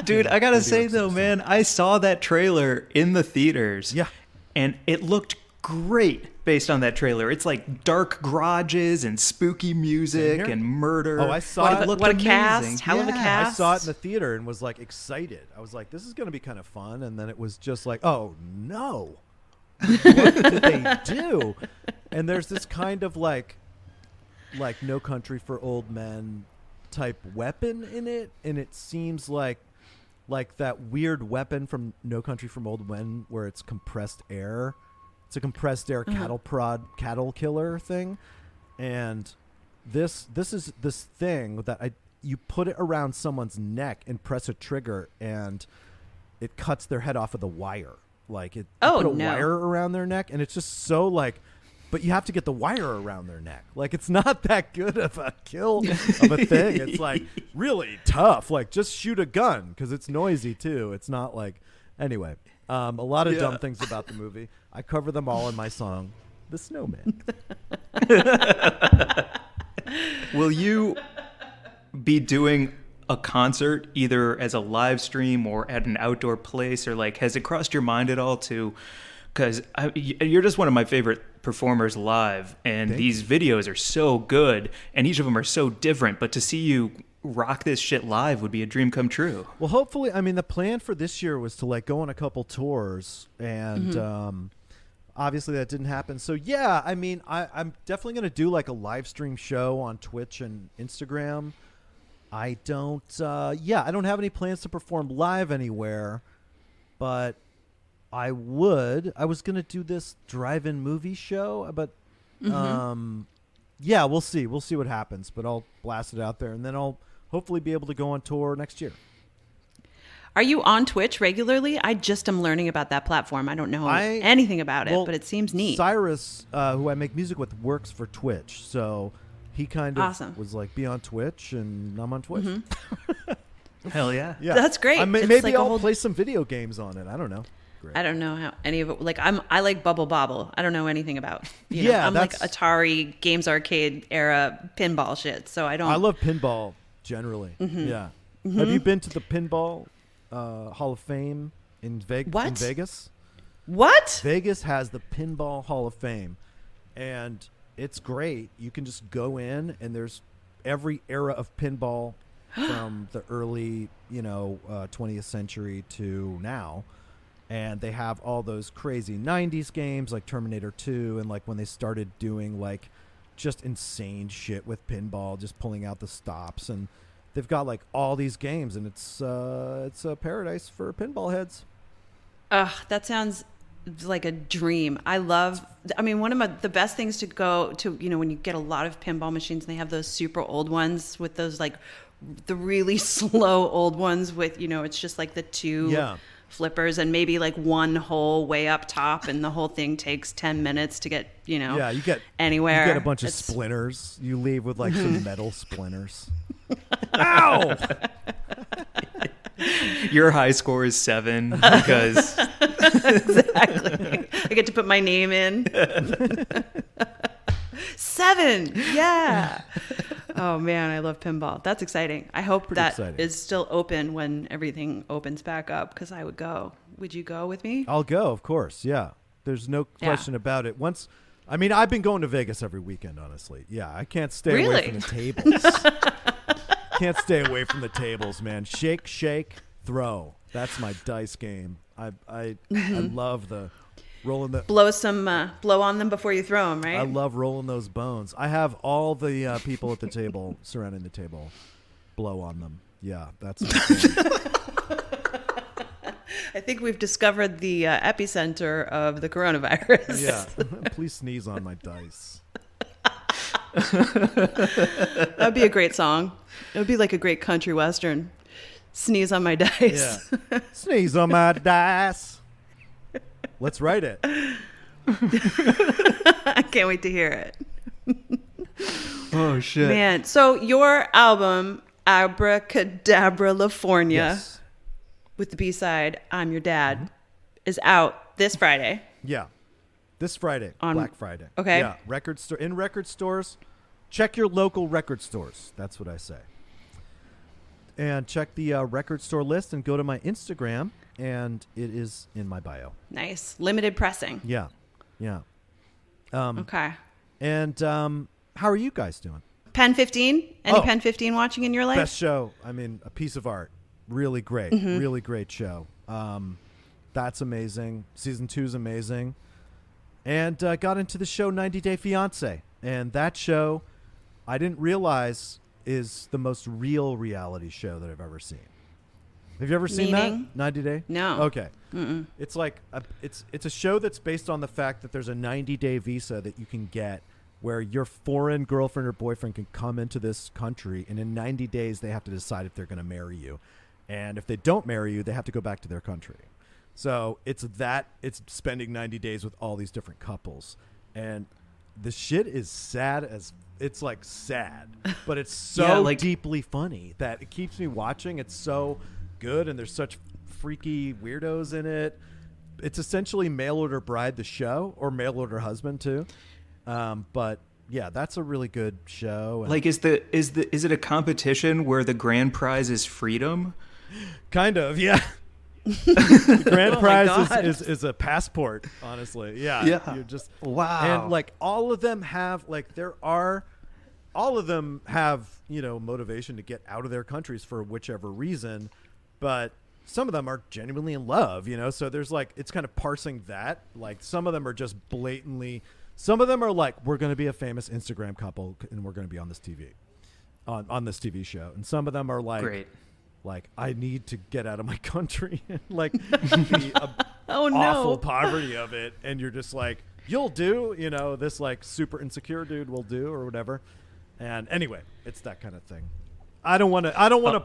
[SPEAKER 3] Dude, I gotta say though, man, I saw that trailer in the theaters.
[SPEAKER 4] Yeah.
[SPEAKER 3] And it looked great based on that trailer. It's like dark garages and spooky music and murder.
[SPEAKER 4] Oh, I saw it.
[SPEAKER 2] What a cast. Hell of a cast.
[SPEAKER 4] I saw it in the theater and was like excited. I was like, this is going to be kind of fun. And then it was just like, oh no. What did they do? And there's this kind of like No Country for Old Men type weapon in it, and it seems like that weird weapon from No Country for Old Men where it's compressed air. It's a compressed air cattle killer thing, and this is this thing that you put it around someone's neck and press a trigger, and it cuts their head off with a wire. Like it put a wire around their neck, and it's just so like. But you have to get the wire around their neck. Like, it's not that good of a kill of a thing. It's, like, really tough. Like, just shoot a gun because it's noisy, too. It's not like... Anyway, a lot of dumb things about the movie. I cover them all in my song, The Snowman.
[SPEAKER 3] Will you be doing a concert either as a live stream or at an outdoor place? Or, like, has it crossed your mind at all to... Because you're just one of my favorite performers live, and these videos are so good, and each of them are so different. But to see you rock this shit live would be a dream come true.
[SPEAKER 4] Well, hopefully, I mean, the plan for this year was to like go on a couple tours, and obviously that didn't happen. So yeah, I mean, I'm definitely going to do like a live stream show on Twitch and Instagram. I don't have any plans to perform live anywhere, but I was going to do this drive-in movie show, but yeah, we'll see. We'll see what happens, but I'll blast it out there, and then I'll hopefully be able to go on tour next year.
[SPEAKER 2] Are you on Twitch regularly? I just am learning about that platform. I don't know anything about it, but it seems neat.
[SPEAKER 4] Cyrus, who I make music with, works for Twitch, so he kind of was like, be on Twitch, and I'm on Twitch.
[SPEAKER 3] Hell yeah.
[SPEAKER 2] That's great.
[SPEAKER 4] Maybe like I'll play some video games on it. I don't know.
[SPEAKER 2] I don't know how any of it. Like I like Bubble Bobble. I don't know anything about. You know, I'm like Atari Games Arcade era pinball shit. So I don't.
[SPEAKER 4] I love pinball generally. Yeah. Have you been to the Pinball Hall of Fame in Vegas?
[SPEAKER 2] What?
[SPEAKER 4] Vegas has the Pinball Hall of Fame, and it's great. You can just go in, and there's every era of pinball from the early 20th century to now. And they have all those crazy 90s games like Terminator 2, and like when they started doing like just insane shit with pinball, just pulling out the stops, and they've got like all these games, and it's a paradise for pinball heads.
[SPEAKER 2] That sounds like a dream. One of the best things to go to, when you get a lot of pinball machines and they have those super old ones with those like the really slow old ones with, it's just like the two flippers and maybe like one hole way up top, and the whole thing takes 10 minutes to get, you get anywhere.
[SPEAKER 4] You get a bunch of splinters. You leave with like some metal splinters. Ow!
[SPEAKER 3] Your high score is 7 because
[SPEAKER 2] exactly. I get to put my name in. 7. Yeah. Oh man, I love pinball. That's exciting. I hope is still open when everything opens back up, because I would go. Would you go with me?
[SPEAKER 4] I'll go, of course. Yeah. There's no question about it. I've been going to Vegas every weekend, honestly. Yeah, I can't stay away from the tables. Can't stay away from the tables, man. Shake, shake, throw. That's my dice game. I love the rolling the
[SPEAKER 2] blow on them before you throw them, right?
[SPEAKER 4] I love rolling those bones. I have all the people at the table surrounding the table blow on them. Yeah, that's my thing.
[SPEAKER 2] I think we've discovered the epicenter of the coronavirus.
[SPEAKER 4] Yeah, please sneeze on my dice.
[SPEAKER 2] That'd be a great song. It would be like a great country western. Sneeze on my dice.
[SPEAKER 4] Yeah. Sneeze on my dice. Let's write it.
[SPEAKER 2] I can't wait to hear it.
[SPEAKER 3] Oh, shit.
[SPEAKER 2] Man, so your album, Abracadabralifornia,
[SPEAKER 4] Yes.
[SPEAKER 2] with the B-side, I'm Your Dad, is out this Friday.
[SPEAKER 4] Yeah. This Friday, Black Friday.
[SPEAKER 2] Okay.
[SPEAKER 4] Yeah, in record stores. Check your local record stores. That's what I say. And check the record store list and go to my Instagram, and it is in my bio.
[SPEAKER 2] Nice. Limited pressing.
[SPEAKER 4] Yeah. Yeah.
[SPEAKER 2] Okay.
[SPEAKER 4] And how are you guys doing?
[SPEAKER 2] Pen 15? Any Pen 15 watching in your life?
[SPEAKER 4] Best show. I mean, a piece of art. Really great. Really great show. That's amazing. Season 2 is amazing. And got into the show 90 Day Fiancé. And that show, I didn't realize, is the most real reality show that I've ever seen. Have you ever seen that? 90 Day?
[SPEAKER 2] No.
[SPEAKER 4] Okay. Mm-mm. It's like it's a show that's based on the fact that there's a 90-day visa that you can get where your foreign girlfriend or boyfriend can come into this country, and in 90 days they have to decide if they're going to marry you. And if they don't marry you, they have to go back to their country. So it's spending 90 days with all these different couples. And the shit is sad as it's like sad, but it's so deeply funny that it keeps me watching. It's so good, and there's such freaky weirdos in it. It's essentially Mail Order Bride, the show, or Mail Order Husband too. But yeah, that's a really good show. And
[SPEAKER 3] like, is it a competition where the grand prize is freedom?
[SPEAKER 4] Kind of, yeah. The grand prize is a passport, honestly. Yeah. You're just
[SPEAKER 3] wow.
[SPEAKER 4] And like all of them have motivation to get out of their countries for whichever reason, but some of them are genuinely in love, so there's like, it's kind of parsing that. Like some of them are just blatantly, some of them are like, we're going to be a famous Instagram couple and we're going to be on this TV on this TV show. And some of them are like,
[SPEAKER 3] great.
[SPEAKER 4] Like, I need to get out of my country and like the awful poverty of it. And you're just like, you'll do, this like super insecure dude will do or whatever. And anyway, it's that kind of thing. I don't want to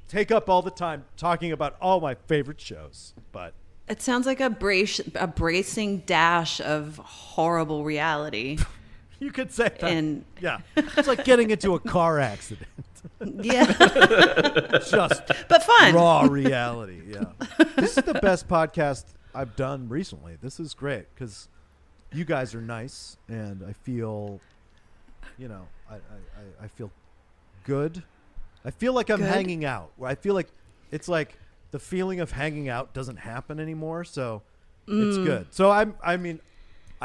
[SPEAKER 4] take up all the time talking about all my favorite shows, but
[SPEAKER 2] it sounds like a bracing dash of horrible reality.
[SPEAKER 4] You could say that. Yeah. It's like getting into a car accident.
[SPEAKER 2] Yeah.
[SPEAKER 4] Just
[SPEAKER 2] but fun.
[SPEAKER 4] Raw reality. Yeah. This is the best podcast I've done recently. This is great because you guys are nice, and I feel, I feel good. I feel like I'm hanging out. I feel like it's like the feeling of hanging out doesn't happen anymore, so it's good. So I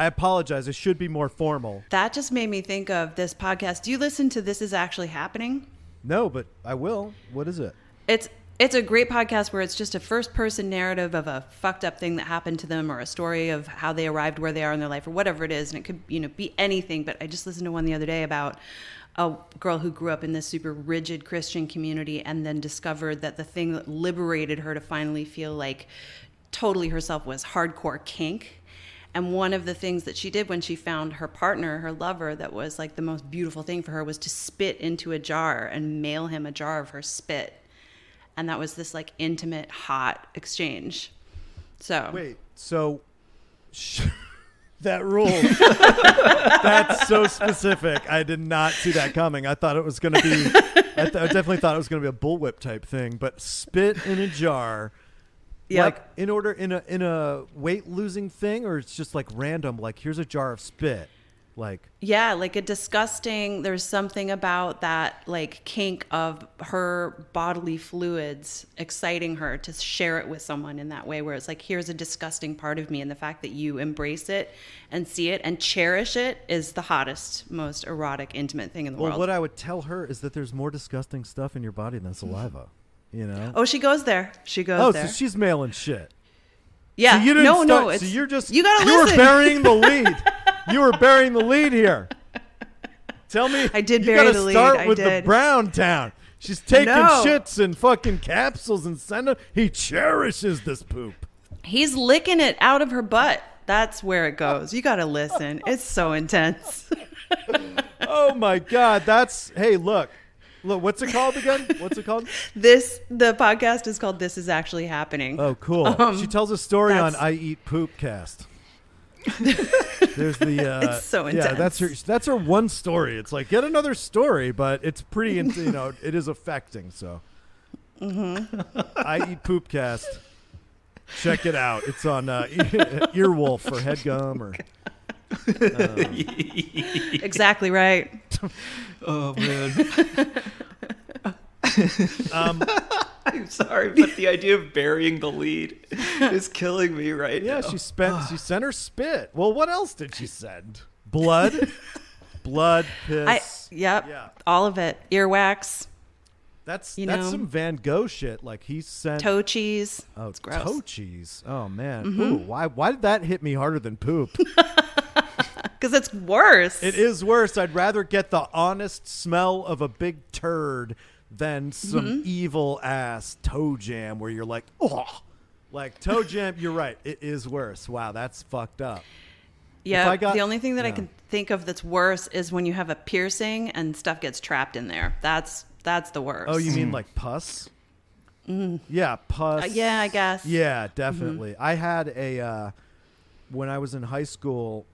[SPEAKER 4] apologize. It should be more formal.
[SPEAKER 2] That just made me think of this podcast. Do you listen to This Is Actually Happening?
[SPEAKER 4] No, but I will. What is it?
[SPEAKER 2] It's a great podcast where it's just a first-person narrative of a fucked up thing that happened to them, or a story of how they arrived where they are in their life, or whatever it is. And it could, be anything. But I just listened to one the other day about a girl who grew up in this super rigid Christian community and then discovered that the thing that liberated her to finally feel like totally herself was hardcore kink. And one of the things that she did when she found her partner, her lover, that was like the most beautiful thing for her was to spit into a jar and mail him a jar of her spit. And that was this like intimate, hot exchange. So
[SPEAKER 4] Wait, so that rules. That's so specific. I did not see that coming. I thought it was going to be, I definitely thought it was going to be a bullwhip type thing, but spit in a jar.
[SPEAKER 2] Yep.
[SPEAKER 4] Like in a weight losing thing, or it's just like random, like here's a jar of spit. Like,
[SPEAKER 2] yeah, like a disgusting, there's something about that like kink of her bodily fluids exciting her to share it with someone in that way, where it's like, here's a disgusting part of me, and the fact that you embrace it and see it and cherish it is the hottest, most erotic, intimate thing in the world.
[SPEAKER 4] What I would tell her is that there's more disgusting stuff in your body than saliva, you know?
[SPEAKER 2] Oh, she goes there. She goes there.
[SPEAKER 4] So she's mailing shit.
[SPEAKER 2] Yeah.
[SPEAKER 4] So you didn't
[SPEAKER 2] no.
[SPEAKER 4] so you're just,
[SPEAKER 2] you gotta
[SPEAKER 4] you
[SPEAKER 2] listen.
[SPEAKER 4] were burying the lead. You were burying the lead here. Tell me.
[SPEAKER 2] I did
[SPEAKER 4] you
[SPEAKER 2] bury
[SPEAKER 4] gotta
[SPEAKER 2] the lead.
[SPEAKER 4] start
[SPEAKER 2] I
[SPEAKER 4] with
[SPEAKER 2] did.
[SPEAKER 4] the Brown Town. She's taking
[SPEAKER 2] No.
[SPEAKER 4] shits and fucking capsules and sending. He cherishes this poop.
[SPEAKER 2] He's licking it out of her butt. That's where it goes. You gotta listen. It's so intense.
[SPEAKER 4] Oh my God. Hey, look, what's it called again? What's it called?
[SPEAKER 2] The podcast is called This Is Actually Happening.
[SPEAKER 4] Oh, cool. She tells a story on
[SPEAKER 2] that's-
[SPEAKER 4] I Eat Poop Cast. There's the
[SPEAKER 2] It's so intense.
[SPEAKER 4] Yeah, that's her one story. It's like, get another story, but it's pretty, it is affecting. So, I Eat Poop Cast. Check it out. It's on Earwolf for Headgum or.
[SPEAKER 2] Exactly right.
[SPEAKER 3] Oh man. I'm sorry, but the idea of burying the lead is killing me right now.
[SPEAKER 4] Yeah, she sent her spit. Well, what else did she send? Blood, piss.
[SPEAKER 2] Yep.
[SPEAKER 4] Yeah.
[SPEAKER 2] All of it. Earwax,
[SPEAKER 4] That's
[SPEAKER 2] know.
[SPEAKER 4] some Van Gogh shit. Like he sent
[SPEAKER 2] toe cheese.
[SPEAKER 4] Oh,
[SPEAKER 2] It's gross.
[SPEAKER 4] toe cheese. Oh man. Ooh, why did that hit me harder than poop?
[SPEAKER 2] Because it's worse.
[SPEAKER 4] It is worse. I'd rather get the honest smell of a big turd than some evil ass toe jam where you're like, oh, like toe jam. You're right. It is worse. Wow, that's fucked up.
[SPEAKER 2] Yeah.
[SPEAKER 4] the
[SPEAKER 2] only thing that I can think of that's worse is when you have a piercing and stuff gets trapped in there. That's the worst.
[SPEAKER 4] Oh, you mean like pus? Yeah, pus.
[SPEAKER 2] Yeah, I guess.
[SPEAKER 4] Yeah, definitely. I had when I was in high school,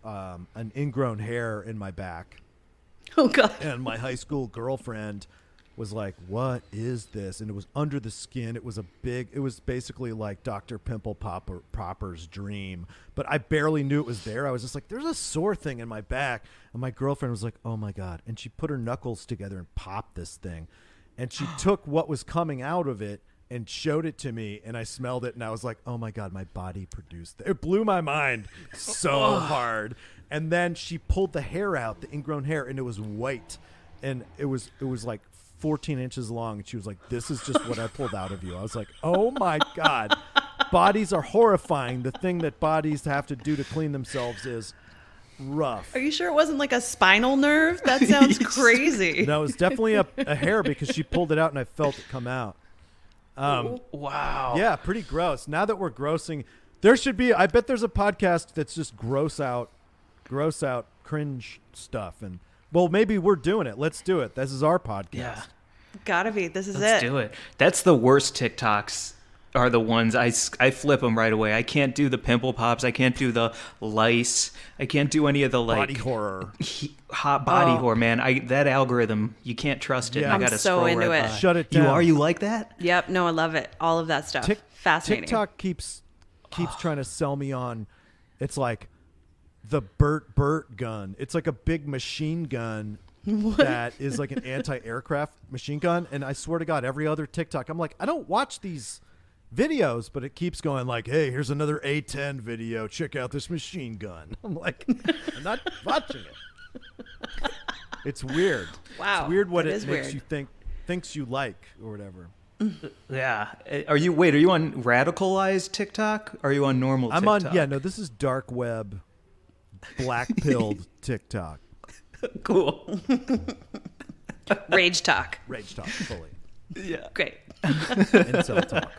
[SPEAKER 4] an ingrown hair in my back.
[SPEAKER 2] Oh God.
[SPEAKER 4] And my high school girlfriend was like, what is this? And it was under the skin. It was basically like Dr. Pimple Popper's dream. But I barely knew it was there. I was just like, there's a sore thing in my back. And my girlfriend was like, oh my God. And she put her knuckles together and popped this thing. And she took what was coming out of it and showed it to me. And I smelled it. And I was like, oh my God, my body produced it. It blew my mind so hard. And then she pulled the hair out, the ingrown hair, and it was white. And it was like 14 inches long. And she was like, this is just what I pulled out of you. I was like, oh my God. Bodies are horrifying. The thing that bodies have to do to clean themselves is rough.
[SPEAKER 2] Are you sure it wasn't like a spinal nerve? That sounds crazy.
[SPEAKER 4] No, it was definitely a hair because she pulled it out and I felt it come out.
[SPEAKER 3] Wow.
[SPEAKER 4] Yeah, pretty gross. Now that we're grossing, I bet there's a podcast that's just gross out cringe stuff. And well, maybe we're doing it. Let's do it. This is our podcast.
[SPEAKER 3] Yeah.
[SPEAKER 2] Gotta be. This is
[SPEAKER 3] Let's
[SPEAKER 2] it.
[SPEAKER 3] do it. That's the worst TikToks are the ones I flip them right away. I can't do the pimple pops. I can't do the lice. I can't do any of the like
[SPEAKER 4] Body horror.
[SPEAKER 3] hot body horror, man. That algorithm, you can't trust it.
[SPEAKER 4] Yeah.
[SPEAKER 3] And I
[SPEAKER 2] I'm
[SPEAKER 3] gotta
[SPEAKER 2] so
[SPEAKER 3] scroll
[SPEAKER 2] into
[SPEAKER 3] right
[SPEAKER 2] it.
[SPEAKER 3] by.
[SPEAKER 4] Shut it down.
[SPEAKER 3] You like that?
[SPEAKER 2] Yep. No, I love it. All of that stuff. Fascinating.
[SPEAKER 4] TikTok keeps trying to sell me on. It's like the Burt gun. It's like a big machine gun that is like an anti-aircraft machine gun. And I swear to God, every other TikTok, I'm like, I don't watch these videos, but it keeps going like, hey, here's another A10 video. Check out this machine gun. I'm like, I'm not watching it. It's weird.
[SPEAKER 2] Wow.
[SPEAKER 4] It's weird what
[SPEAKER 2] It
[SPEAKER 4] it
[SPEAKER 2] is
[SPEAKER 4] makes
[SPEAKER 2] weird.
[SPEAKER 4] you thinks you like or whatever.
[SPEAKER 3] Yeah. Are you on radicalized TikTok? Or are you on normal
[SPEAKER 4] I'm
[SPEAKER 3] TikTok?
[SPEAKER 4] on, yeah, no, this is dark web, black-pilled TikTok.
[SPEAKER 3] Cool.
[SPEAKER 2] Rage talk.
[SPEAKER 4] Rage talk, fully.
[SPEAKER 3] Yeah.
[SPEAKER 2] Great.
[SPEAKER 4] Incel talk.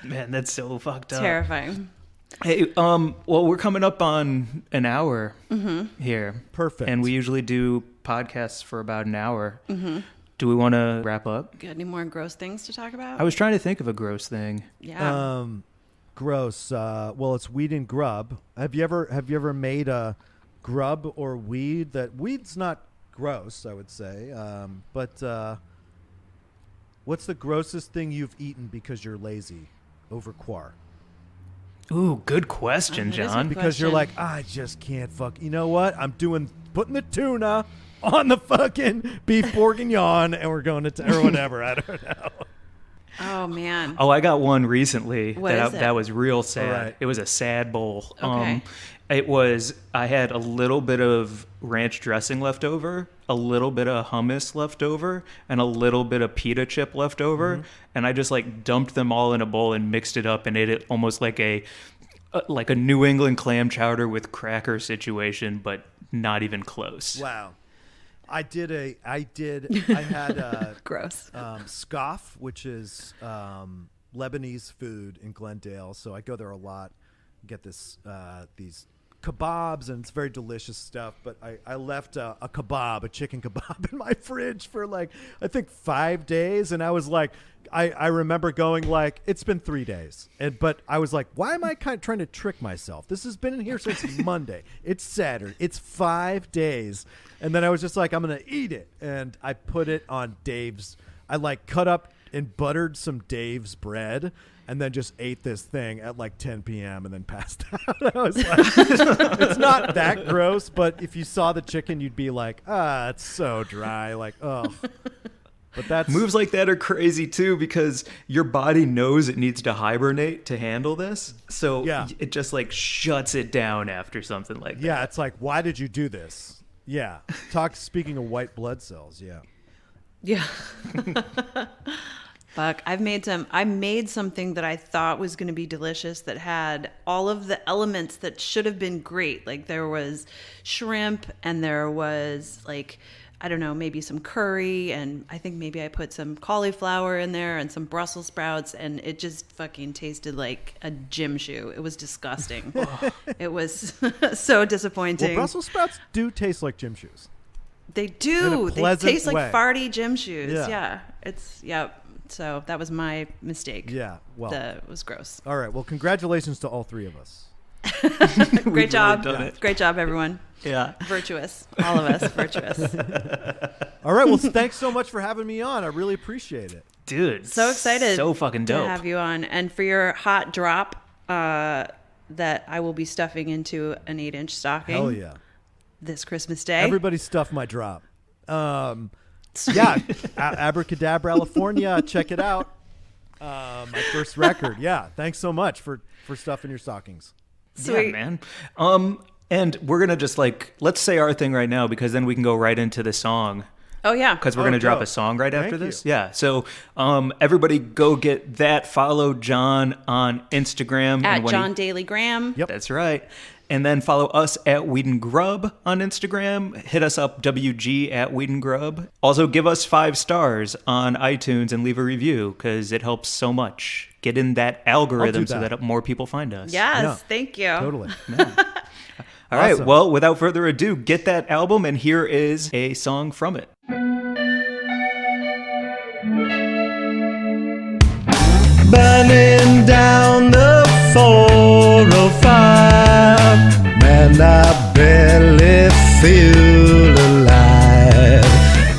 [SPEAKER 3] Man, that's so fucked up.
[SPEAKER 2] Terrifying.
[SPEAKER 3] Hey, well, we're coming up on an hour here.
[SPEAKER 4] Perfect.
[SPEAKER 3] And we usually do podcasts for about an hour. Do we want to wrap up?
[SPEAKER 2] Got any more gross things to talk about?
[SPEAKER 3] I was trying to think of a gross thing.
[SPEAKER 2] Yeah.
[SPEAKER 4] Gross. Well, it's weed and grub. Have you ever made a grub or weed? That weed's not gross, I would say. But what's the grossest thing you've eaten because you're lazy over quar?
[SPEAKER 3] Ooh, good question,
[SPEAKER 2] That is a
[SPEAKER 3] John.
[SPEAKER 4] Because you're like, I just can't you know what? I'm putting the tuna on the fucking beef bourguignon and we're going to or whatever. I don't know.
[SPEAKER 2] Oh, man.
[SPEAKER 3] Oh, I got one recently
[SPEAKER 2] What is it?
[SPEAKER 3] that was real sad.
[SPEAKER 4] Right.
[SPEAKER 3] It was a sad bowl.
[SPEAKER 2] Okay.
[SPEAKER 3] I had a little bit of ranch dressing left over, a little bit of hummus left over, and a little bit of pita chip left over. And I just like dumped them all in a bowl and mixed it up and ate it almost like a New England clam chowder with cracker situation, but not even close.
[SPEAKER 4] Wow. I had a
[SPEAKER 2] Gross.
[SPEAKER 4] scoff, which is Lebanese food in Glendale. So I go there a lot, get these kebabs, and it's very delicious stuff. But I left a chicken kebab in my fridge for like, I think 5 days. And I was like, I remember going like, it's been 3 days. But I was like, why am I kind of trying to trick myself? This has been in here since Monday. It's Saturday. It's 5 days. And then I was just like, I'm going to eat it. And I put it on Dave's. I like cut up and buttered some Dave's bread and then just ate this thing at like 10 p.m. and then passed out. I was like, it's not that gross, but if you saw the chicken, you'd be like, it's so dry. Like, oh. But that's
[SPEAKER 3] Moves like that are crazy too because your body knows it needs to hibernate to handle this. So
[SPEAKER 4] Yeah.
[SPEAKER 3] it just like shuts it down after something like that.
[SPEAKER 4] Yeah, it's like, why did you do this? Yeah. Speaking of white blood cells, yeah.
[SPEAKER 2] Yeah. Fuck. I made something that I thought was going to be delicious that had all of the elements that should have been great. Like there was shrimp and there was like, I don't know, maybe some curry, and I think maybe I put some cauliflower in there and some Brussels sprouts, and it just fucking tasted like a gym shoe. It was disgusting. It was so disappointing.
[SPEAKER 4] Well, Brussels sprouts do taste like gym shoes.
[SPEAKER 2] They
[SPEAKER 4] In
[SPEAKER 2] do.
[SPEAKER 4] a
[SPEAKER 2] They
[SPEAKER 4] pleasant
[SPEAKER 2] taste like
[SPEAKER 4] way.
[SPEAKER 2] farty gym shoes.
[SPEAKER 4] Yeah.
[SPEAKER 2] Yep. So that was my mistake.
[SPEAKER 4] Yeah, well.
[SPEAKER 2] That was gross.
[SPEAKER 4] All right, well, congratulations to all three of us.
[SPEAKER 2] Great job.
[SPEAKER 3] done it.
[SPEAKER 2] Great job, everyone.
[SPEAKER 3] Yeah.
[SPEAKER 2] Virtuous. All of us virtuous.
[SPEAKER 4] All right, well, thanks so much for having me on. I really appreciate it.
[SPEAKER 3] Dude.
[SPEAKER 2] So excited.
[SPEAKER 3] So fucking dope.
[SPEAKER 2] to have you on, and for your hot drop that I will be stuffing into an 8-inch stocking.
[SPEAKER 4] Hell yeah.
[SPEAKER 2] This Christmas Day.
[SPEAKER 4] Everybody stuff my drop. Yeah, Abracadabralifornia. Check it out. My first record. Yeah, thanks so much for stuffing your stockings.
[SPEAKER 2] Sweet.
[SPEAKER 3] Yeah, man. And we're going to just let's say our thing right now because then we can go right into the song.
[SPEAKER 2] Oh yeah.
[SPEAKER 3] Because we're going to drop
[SPEAKER 4] dope.
[SPEAKER 3] a song right after
[SPEAKER 4] Thank
[SPEAKER 3] this.
[SPEAKER 4] you.
[SPEAKER 3] Yeah. So everybody go get that. Follow John on Instagram.
[SPEAKER 2] At
[SPEAKER 3] and when
[SPEAKER 2] Jon Daly Graham.
[SPEAKER 4] Yep.
[SPEAKER 3] That's right. And then follow us at Weed and Grub on Instagram. Hit us up, WG at Weed and Grub. Also, give us 5 stars on iTunes and leave a review because it helps so much. Get in that algorithm so
[SPEAKER 4] that.
[SPEAKER 3] that more people find us.
[SPEAKER 2] Yes.
[SPEAKER 4] Yeah.
[SPEAKER 2] Thank you.
[SPEAKER 4] Totally.
[SPEAKER 3] All right.
[SPEAKER 4] Awesome.
[SPEAKER 3] Well, without further ado, get that album, and here is a song from it.
[SPEAKER 5] Burning down the 405, man, I barely feel alive.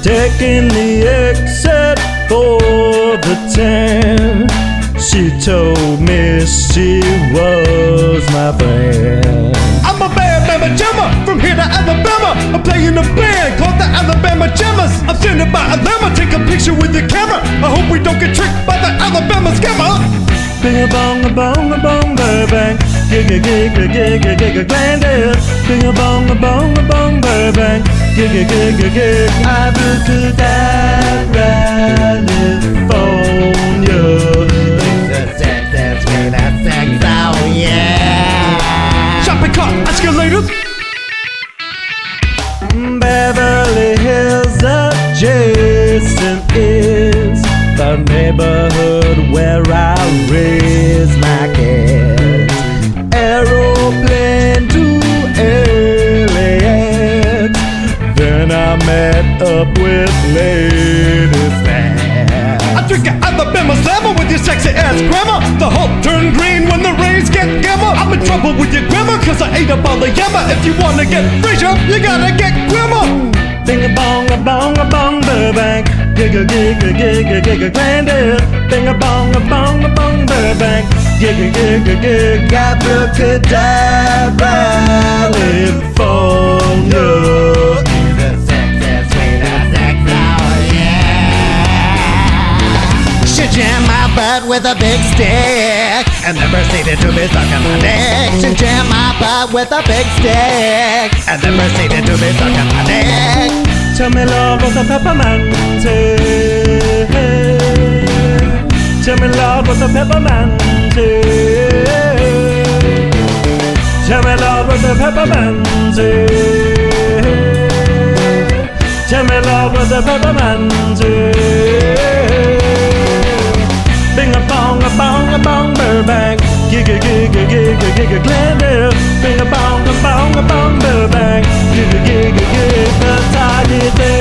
[SPEAKER 5] Taking the exit for the 10, she told me she was my friend. I'm a bad mama jammer from here to Alabama. I'm playing a band called the Alabama Jammers. I'm standing by Alabama, take a picture with the camera. I hope we don't get tricked by the Alabama scammer. Bing a bong Burbank, gig a gig a gig a gig a Glendale. Bing a bong Burbank, gig a gig a gig. I moved to California. That's when I sang, oh yeah. Shopping cart, escalators. Beverly Hills adjacent is the neighborhood where I raised ladies there. I drink it at the Bimmer Slammer with your sexy ass grammar. The Hulk turn green when the rays get gamma. I'm in trouble with your grammar cause I ate up all the yammer. If you wanna get Frasier, you gotta get grimmer. Bing a bong Burbank. Gigga gigga gigga gigga Glendale. Bing a bong Burbank. Gigga gigga gigga Abracadabralifornia. She jammed my butt with a big stick and then proceeded to be sucking my dick. She jammed my butt with a big stick and then proceeded to be sucking my dick. Tell me Lord what's a peppermint. Tell me Lord what's a peppermint. Tell me Lord what's a peppermint. Tell me Lord what's a peppermint. Bing a bong Burbank. Gigga gigga gigga gigga Glendale. Bing a bong Burbank. Gigga gigga gigga tidy there.